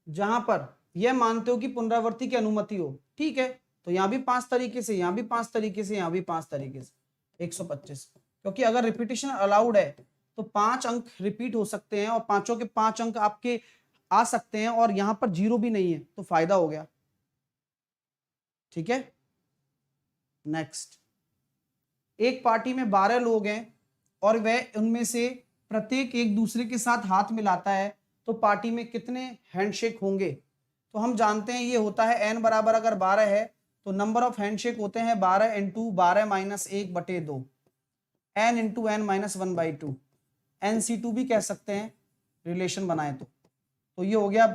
जहां पर यह मानते हो कि पुनरावृत्ति की अनुमति हो, ठीक है, तो यहां भी 5 तरीके से, यहां भी 5 तरीके से, यहां भी 5 तरीके से, 125, क्योंकि अगर रिपीटिशन अलाउड है तो 5 अंक रिपीट हो सकते हैं और पांचों के 5 अंक आपके आ सकते हैं, और यहां पर 0 भी नहीं है तो फायदा हो गया, ठीक है, नेक्स्ट, एक पार्टी में 12 लोग हैं और वह उनमें से प्रत्येक एक दूसरे के साथ हाथ मिलाता है, तो पार्टी में कितने हैंडशेक होंगे, तो हम जानते हैं ये होता है n बराबर अगर 12 है तो नंबर ऑफ हैंडशेक होते हैं 12 into 12 minus 1/2, n into n minus 1/2, NC2 भी कह सकते हैं रिलेशन बनाए तो ये हो गया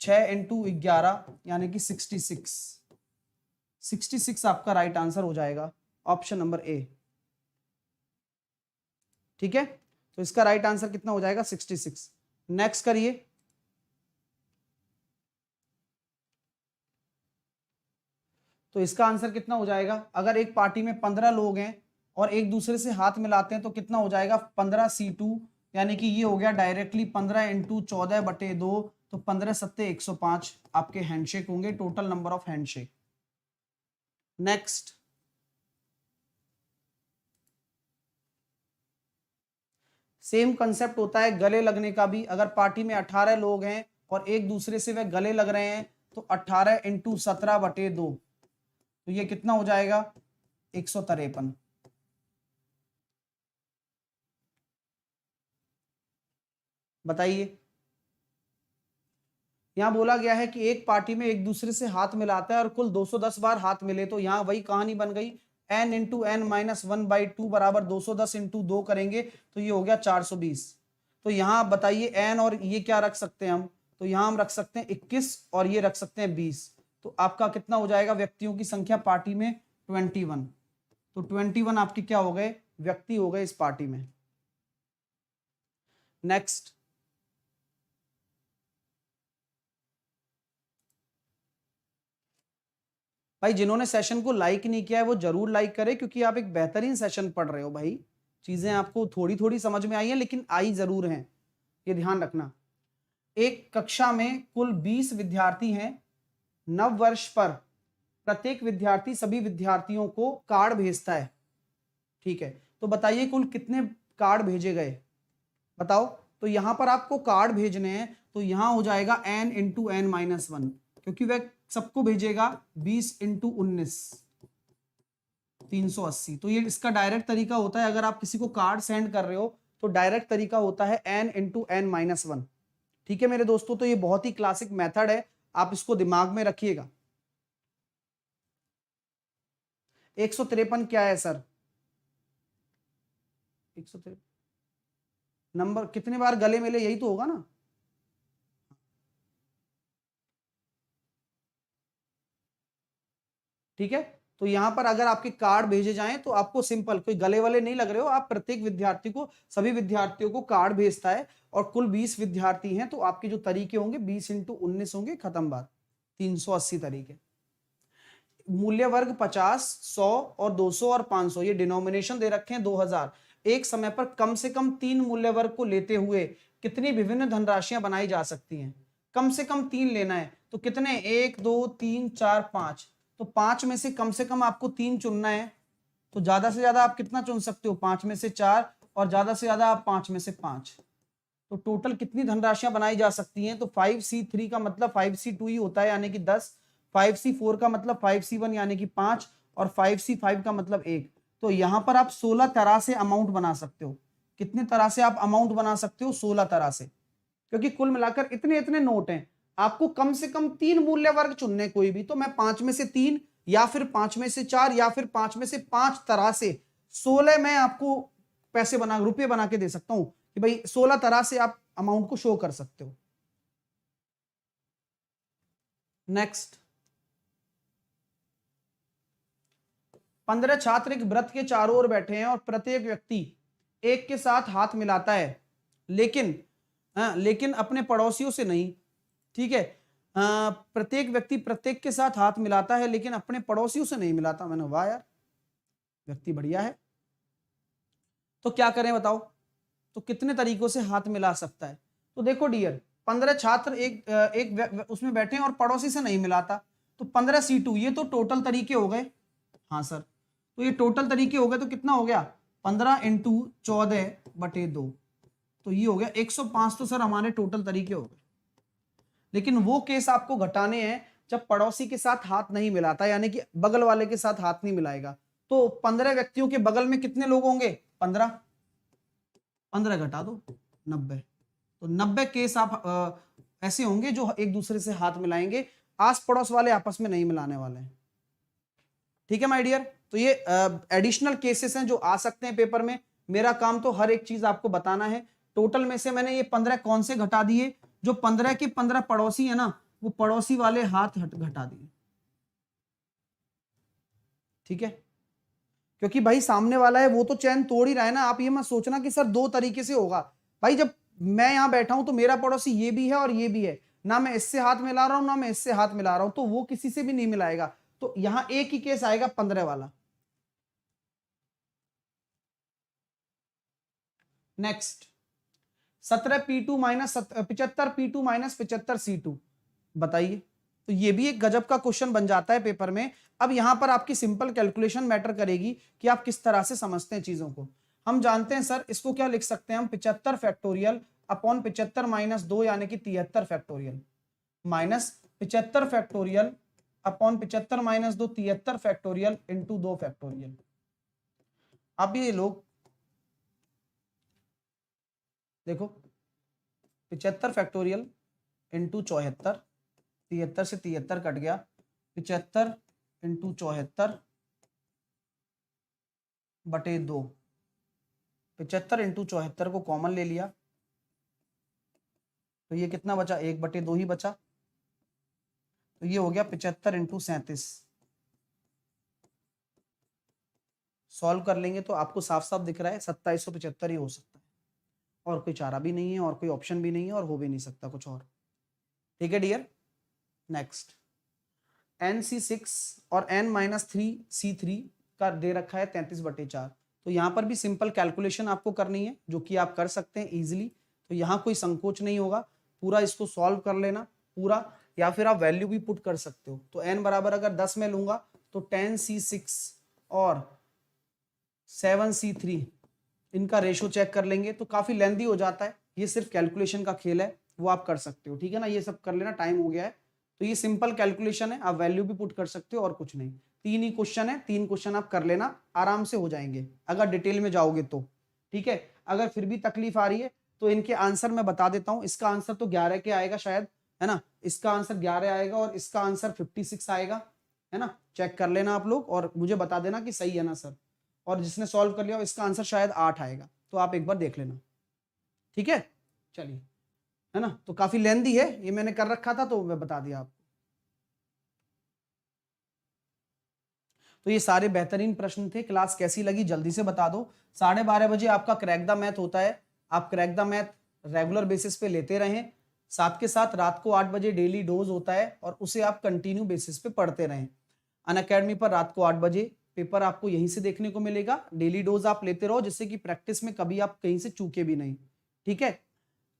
6 इंटू 11 यानी कि 66, 66 आपका राइट आंसर हो जाएगा, ऑप्शन नंबर ए, ठीक है, तो इसका राइट आंसर कितना हो जाएगा, 66, नेक्स्ट करिए, तो इसका आंसर कितना हो जाएगा, अगर एक पार्टी में 15 लोग हैं और एक दूसरे से हाथ मिलाते हैं तो कितना हो जाएगा, 15C2, यानी कि ये हो गया डायरेक्टली 15 इंटू 14/2, तो 15 सत्ते 105 आपके हैंडशेक होंगे, total number of handshake, next, same concept होता है गले लगने का भी, अगर पार्टी में 18 लोग हैं और एक दूसरे से वे गले लग रहे हैं तो 18 इंटू 17/2, तो ये कितना हो जाएगा, 153, बताइए, यहां बोला गया है कि एक पार्टी में एक दूसरे से हाथ मिलाता है और कुल 210 बार हाथ मिले, तो यहां वही कहानी बन गई, n इंटू एन माइनस 1/2 बराबर 210 इंटू 2 करेंगे तो ये हो गया 420, तो यहां बताइए n और ये क्या रख सकते हैं हम, तो यहां हम रख सकते हैं 21 और ये रख सकते हैं 20, तो आपका कितना हो जाएगा, व्यक्तियों की संख्या पार्टी में 21, तो 21 आपके क्या हो गए, व्यक्ति हो गए इस पार्टी में, नेक्स्ट, भाई जिन्होंने सेशन को लाइक नहीं किया है वो जरूर लाइक करें, क्योंकि आप एक बेहतरीन सेशन पढ़ रहे हो भाई, चीजें आपको थोड़ी थोड़ी समझ में आई हैं लेकिन आई जरूर हैं, ये ध्यान रखना, एक कक्षा में कुल 20 विद्यार्थी हैं, नव वर्ष पर प्रत्येक विद्यार्थी सभी विद्यार्थियों को कार्ड भेजता है, ठीक है, तो बताइए कुल कितने कार्ड भेजे गए, बताओ, तो यहां पर आपको कार्ड भेजने हैं, तो यहां हो जाएगा n into n minus one, क्योंकि वह सबको भेजेगा 20 इंटू 19 380। तो ये इसका डायरेक्ट तरीका होता है, अगर आप किसी को कार्ड सेंड कर रहे हो तो डायरेक्ट तरीका होता है n into n minus one. ठीक है मेरे दोस्तों, तो ये बहुत ही क्लासिक मेथड है, आप इसको दिमाग में रखिएगा। 153 क्या है सर? 153 नंबर कितने बार गले मिले, यही तो होगा ना। ठीक है, तो यहां पर अगर आपके कार्ड भेजे जाएं तो आपको सिंपल, कोई गले वाले नहीं लग रहे हो आप, प्रत्येक विद्यार्थी को, सभी विद्यार्थियों को कार्ड भेजता है, और कुल 20 विद्यार्थी हैं, तो आपके जो तरीके होंगे 20 इंटू 19 होंगे, खत्म बात, 380 तरीके। मूल्य वर्ग 50, 100 और 200 और 500, ये डिनोमिनेशन दे रखे हैं 2000। एक समय पर कम से कम 3 मूल्य वर्ग को लेते हुए कितनी विभिन्न धनराशियां बनाई जा सकती हैं? कम से कम 3 लेना है, तो कितने? 1 2 3 4 5, तो 5 में से कम आपको 3 चुनना है। तो ज्यादा से ज्यादा आप कितना चुन सकते हो? 5 में से 4, और ज्यादा से ज्यादा आप 5 में से 5। तो टोटल कितनी धनराशियां बनाई जा सकती हैं? तो 5C3 का मतलब 5C2 ही होता है, यानी कि 10, 5C4 का मतलब 5C1 यानी कि 5, और 5C5 का मतलब 1। तो यहां पर आप 16 तरह से अमाउंट बना सकते हो। कितने तरह से आप अमाउंट बना सकते हो? 16 तरह से, क्योंकि कुल मिलाकर इतने इतने नोट हैं। आपको कम से कम 3 मूल्य वर्ग चुनने कोई भी, तो मैं 5 में से 3 या फिर 5 में से 4 या फिर 5 में से 5 तरह से 16 मैं आपको पैसे बना, रुपए बना के दे सकता हूं कि भाई 16 तरह से आप अमाउंट को शो कर सकते हो। नेक्स्ट, 15 छात्र एक वृत्त के चारों ओर बैठे हैं और प्रत्येक व्यक्ति एक के साथ हाथ मिलाता है, लेकिन अपने पड़ोसियों से नहीं। ठीक है, प्रत्येक व्यक्ति प्रत्येक के साथ हाथ मिलाता है लेकिन अपने पड़ोसियों से नहीं मिलाता। मैंने वाह यार, व्यक्ति बढ़िया है। तो क्या करें बताओ? तो कितने तरीकों से हाथ मिला सकता है? तो देखो डियर, 15 छात्र एक उसमें बैठे हैं और पड़ोसी से नहीं मिलाता, तो 15C2, ये तो टोटल तरीके हो गए। हाँ सर, तो ये टोटल तरीके हो गए, तो कितना हो गया? 15 इंटू 14/2, तो ये हो गया 105। तो सर हमारे टोटल तरीके हो गए, लेकिन वो केस आपको घटाने हैं जब पड़ोसी के साथ हाथ नहीं मिलाता, यानी कि बगल वाले के साथ हाथ नहीं मिलाएगा। तो 15 व्यक्तियों के बगल में कितने लोग होंगे? 15, 15 घटा दो 90, तो 90 केस आप ऐसे होंगे जो एक दूसरे से हाथ मिलाएंगे, आस पड़ोस वाले आपस में नहीं मिलाने वाले हैं। ठीक है माय डियर, तो ये एडिशनल केसेस हैं जो आ सकते हैं पेपर में। मेरा काम तो हर एक चीज आपको बताना है। टोटल में से मैंने ये 15 कौन से घटा दिए? जो 15 के 15 पड़ोसी है ना, वो पड़ोसी वाले हाथ घटा दिए। ठीक है, क्योंकि भाई सामने वाला है वो तो चैन तोड़ ही रहा है ना। आप ये मत सोचना कि सर दो तरीके से होगा। भाई जब मैं यहां बैठा हूं तो मेरा पड़ोसी ये भी है और ये भी है ना, मैं इससे हाथ मिला रहा हूं ना मैं इससे हाथ मिला रहा हूं, तो वो किसी से भी नहीं मिलाएगा। तो यहां एक ही केस आएगा, 15 वाला। Next, 17P2 minus 75P2 minus 75C2, बताइए। तो ये भी एक गजब का क्वेश्चन बन जाता है पेपर में। अब यहां पर आपकी सिंपल कैलकुलेशन मैटर करेगी कि आप किस तरह से समझते हैं चीजों को। हम जानते हैं सर, इसको क्या लिख सकते हैं हम? 75 फैक्टोरियल अपॉन 75 माइनस 2 यानी कि 73 factorial, minus 75 factorial upon 75 minus 2 73 factorial into 2 factorial. अब ये लोग देखो, 75 फैक्टोरियल इंटू 74, 73 से 73 कट गया, 75 इंटू 74 बटे 2, 75 इंटू 74 को कॉमन ले लिया, तो ये कितना बचा? 1/2 ही बचा। तो ये हो गया 75 इंटू 37। सॉल्व कर लेंगे तो आपको साफ साफ दिख रहा है 2775 ही हो सकता है, और कोई चारा भी नहीं है और कोई ऑप्शन भी नहीं है और हो भी नहीं सकता कुछ और। ठीक है डियर, नेक्स्ट, NC6 और N-3C3 का दे रखा है 33/4। तो यहां पर भी सिंपल कैलकुलेशन आपको करनी है, जो कि आप कर सकते हैं इजीली। तो यहां कोई संकोच नहीं होगा, पूरा इसको सॉल्व कर लेना पूरा, या फिर आप वैल्यू भी पुट कर सकते हो। तो n बराबर अगर 10 में लूंगा तो 10C6 और 7C3 इनका रेशो चेक कर लेंगे, तो काफी लेंदी हो जाता है, ये सिर्फ कैलकुलेशन का खेल है, वो आप कर सकते हो, ठीक है ना। ये सब कर लेना, टाइम हो गया है। तो ये सिंपल कैलकुलेशन है, आप वैल्यू भी पुट कर सकते हो और कुछ नहीं। 3 ही क्वेश्चन है, 3 क्वेश्चन आप कर लेना, आराम से हो जाएंगे अगर डिटेल में जाओगे तो, ठीक है। अगर फिर भी तकलीफ आ रही है तो इनके आंसर मैं बता देता हूं। इसका आंसर तो 11 के आएगा शायद, है ना। इसका आंसर 11 आएगा और इसका आंसर 56 आएगा, है ना। चेक कर लेना आप लोग और मुझे बता देना कि सही है ना सर। और जिसने सॉल्व कर लिया इसका आंसर शायद 8 आएगा, तो आप एक बार देख लेना, ठीक है। चलिए, है ना। तो काफी लेंथी है, ये मैंने कर रखा था तो मैं बता दिया आपको। तो ये सारे बेहतरीन प्रश्न थे। क्लास कैसी लगी जल्दी से बता दो। 12:30 बजे आपका क्रैक द मैथ होता है। आप crack the math regular basis पे लेते रहें, साथ के साथ रात को 8 बजे डेली डोज होता है और उसे आप कंटिन्यू बेसिस पे पढ़ते रहें। अनअकैडमी पर रात को 8 बजे पेपर आपको यहीं से देखने को मिलेगा। डेली डोज आप लेते रहो जिससे कि प्रैक्टिस में कभी आप कहीं से चूके भी नहीं, ठीक है।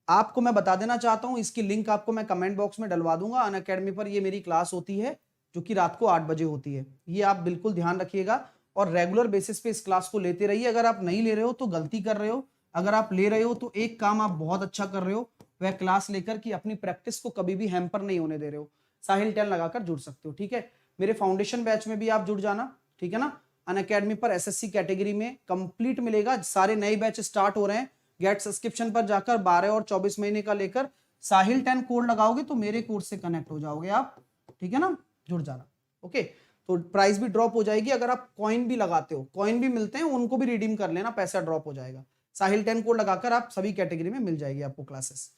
आपको मैं बता देना चाहता हूं, इसकी लिंक आपको मैं कमेंट बॉक्स में डलवा दूंगा। अनअकैडमी पर ये मेरी क्लास होती है जो कि रात को 8 बजे होती है, ये आप बिल्कुल ध्यान रखिएगा और रेगुलर बेसिस पे इस क्लास को लेते रहिए। अगर आप नहीं ले रहे हो तो गलती कर रहे हो, अगर आप ले रहे हो तो एक काम आप बहुत अच्छा कर रहे हो, वह क्लास लेकर कि अपनी प्रैक्टिस को कभी भी हैम्पर नहीं होने दे रहे हो। साहिल 10 लगाकर जुड़ सकते हो, ठीक है। मेरे फाउंडेशन बैच में भी आप जुड़ जाना, ठीक है ना। अनअकैडमी पर एसएससी कैटेगरी में कंप्लीट मिलेगा, सारे नए बैच स्टार्ट हो रहे हैं। गेट सब्सक्रिप्शन पर जाकर 12 और 24 महीने का लेकर साहिल 10 कोड लगाओगे तो मेरे कोड से कनेक्ट हो जाओगे आप, ठीक है ना। जुड़ जाना, ओके। तो प्राइस भी ड्रॉप हो जाएगी। अगर आप कॉइन भी लगाते हो, कॉइन भी मिलते हैं, उनको भी रिडीम कर लेना, पैसा ड्रॉप हो जाएगा। साहिल 10 कोड लगाकर आप सभी कैटेगरी में मिल जाएगी आपको क्लासेस।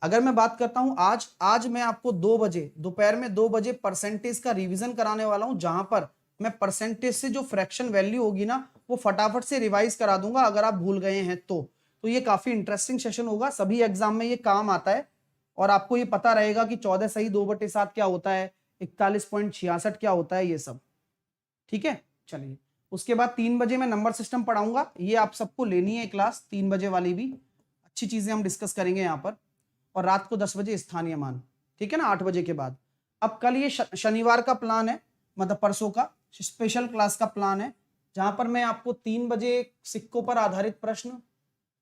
अगर मैं बात करता हूं आज मैं आपको 2 बजे दोपहर में 2 बजे परसेंटेज का रिवीजन कराने वाला हूं, जहां पर मैं परसेंटेज से जो फ्रैक्शन वैल्यू होगी ना वो फटाफट से रिवाइज करा दूंगा अगर आप भूल गए हैं तो ये काफी इंटरेस्टिंग सेशन होगा। सभी एग्जाम में ये काम आता है और आपको ये पता रहेगा कि 14 सही 2/7 क्या होता है, 41.66 क्या होता है, ये सब, ठीक है। चलिए, उसके बाद 3 बजे मैं नंबर सिस्टम पढ़ाऊंगा, ये आप सबको लेनी है क्लास 3 बजे वाली भी, अच्छी चीजें हम डिस्कस करेंगे यहाँ पर। और रात को 10 बजे स्थानीय मान, ठीक है ना, 8 बजे के बाद। अब कल ये शनिवार का प्लान है, मतलब परसों का स्पेशल क्लास का प्लान है, जहां पर मैं आपको 3 बजे सिक्कों पर आधारित प्रश्न,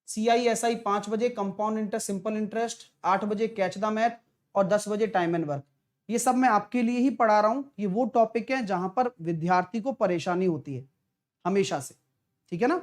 CISI 5 बजे, कंपाउंड इंटरेस्ट, सिंपल इंटरेस्ट, 8 बजे कैच द मैथ और 10 बजे टाइम एंड वर्क, ये सब मैं आपके लिए ही पढ़ा रहा हूं। ये वो टॉपिक है जहां पर विद्यार्थी को परेशानी होती है हमेशा से, ठीक है ना।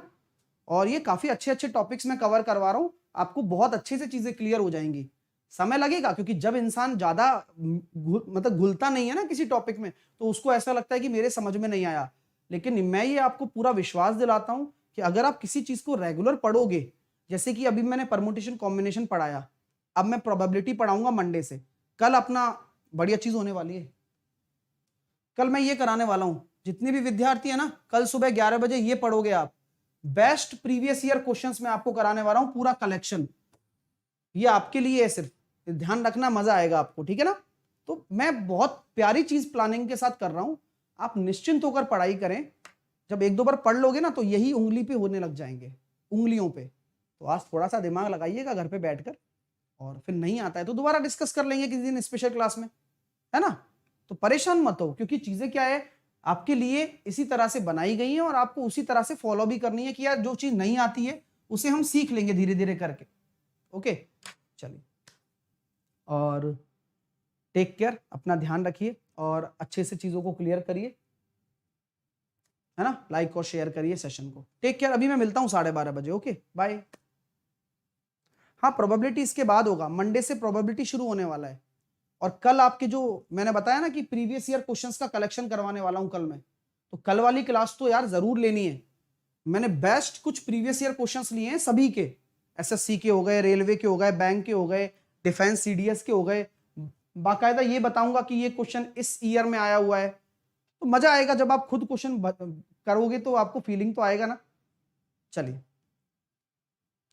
और ये काफी अच्छे अच्छे टॉपिक्स मैं कवर करवा रहा हूं, आपको बहुत अच्छे से चीजें क्लियर हो जाएंगी। समय लगेगा क्योंकि जब इंसान ज्यादा मतलब घुलता नहीं है ना किसी टॉपिक में तो उसको ऐसा लगता है कि मेरे समझ में नहीं आया। लेकिन मैं ये आपको पूरा विश्वास दिलाता हूं कि अगर आप किसी चीज को रेगुलर पढ़ोगे, जैसे कि अभी मैंने परमुटेशन कॉम्बिनेशन पढ़ाया, अब मैं प्रोबेबिलिटी पढ़ाऊंगा मंडे से। कल अपना बढ़िया चीज होने वाली है, कल मैं ये कराने वाला हूं, जितने भी विद्यार्थी है ना, कल सुबह 11 बजे ये पढ़ोगे आप। बेस्ट प्रीवियस ईयर क्वेश्चंस मैं आपको कराने वाला हूं, पूरा कलेक्शन, ये आपके लिए है, सिर्फ ध्यान रखना, मजा आएगा आपको, ठीक है ना। तो मैं बहुत प्यारी चीज प्लानिंग के साथ कर रहा हूं, आप निश्चिंत होकर पढ़ाई करें। जब 1-2 बार पढ़ लोगे ना तो यही उंगली पे होने लग जाएंगे, उंगलियों पे। तो आज थोड़ा सा दिमाग लगाइएगा घर पे बैठकर, और फिर नहीं आता है तो दोबारा डिस्कस कर लेंगे किसी दिन स्पेशल क्लास में, है ना। तो परेशान मत हो, क्योंकि चीजें क्या है आपके लिए इसी तरह से बनाई गई हैं और आपको उसी तरह से फॉलो भी करनी है कि यार जो चीज नहीं आती है उसे हम सीख लेंगे धीरे धीरे करके, ओके। चलिए, और टेक केयर, अपना ध्यान रखिए और अच्छे से चीजों को क्लियर करिए, है ना। लाइक और शेयर करिए सेशन को। टेक केयर, अभी मैं मिलता हूं 12:30 बजे, ओके बाय। हाँ, प्रोबेबिलिटी इसके बाद होगा, मंडे से प्रोबेबिलिटी शुरू होने वाला है। और कल आपके जो मैंने बताया ना कि प्रीवियस ईयर क्वेश्चंस का कलेक्शन करवाने वाला हूं कल मैं, तो कल वाली क्लास तो यार जरूर लेनी है। मैंने बेस्ट कुछ प्रीवियस ईयर क्वेश्चंस लिए हैं सभी के, SSC के हो गए, रेलवे के हो गए, बैंक के हो गए, डिफेंस CDS के हो गए। बाकायदा ये बताऊंगा कि ये क्वेश्चन इस ईयर में आया हुआ है, तो मजा आएगा जब आप खुद क्वेश्चन करोगे तो आपको फीलिंग तो आएगा ना। चलिए,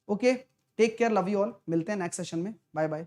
okay, take care, love you all, मिलते हैं नेक्स्ट सेशन में, बाय बाय।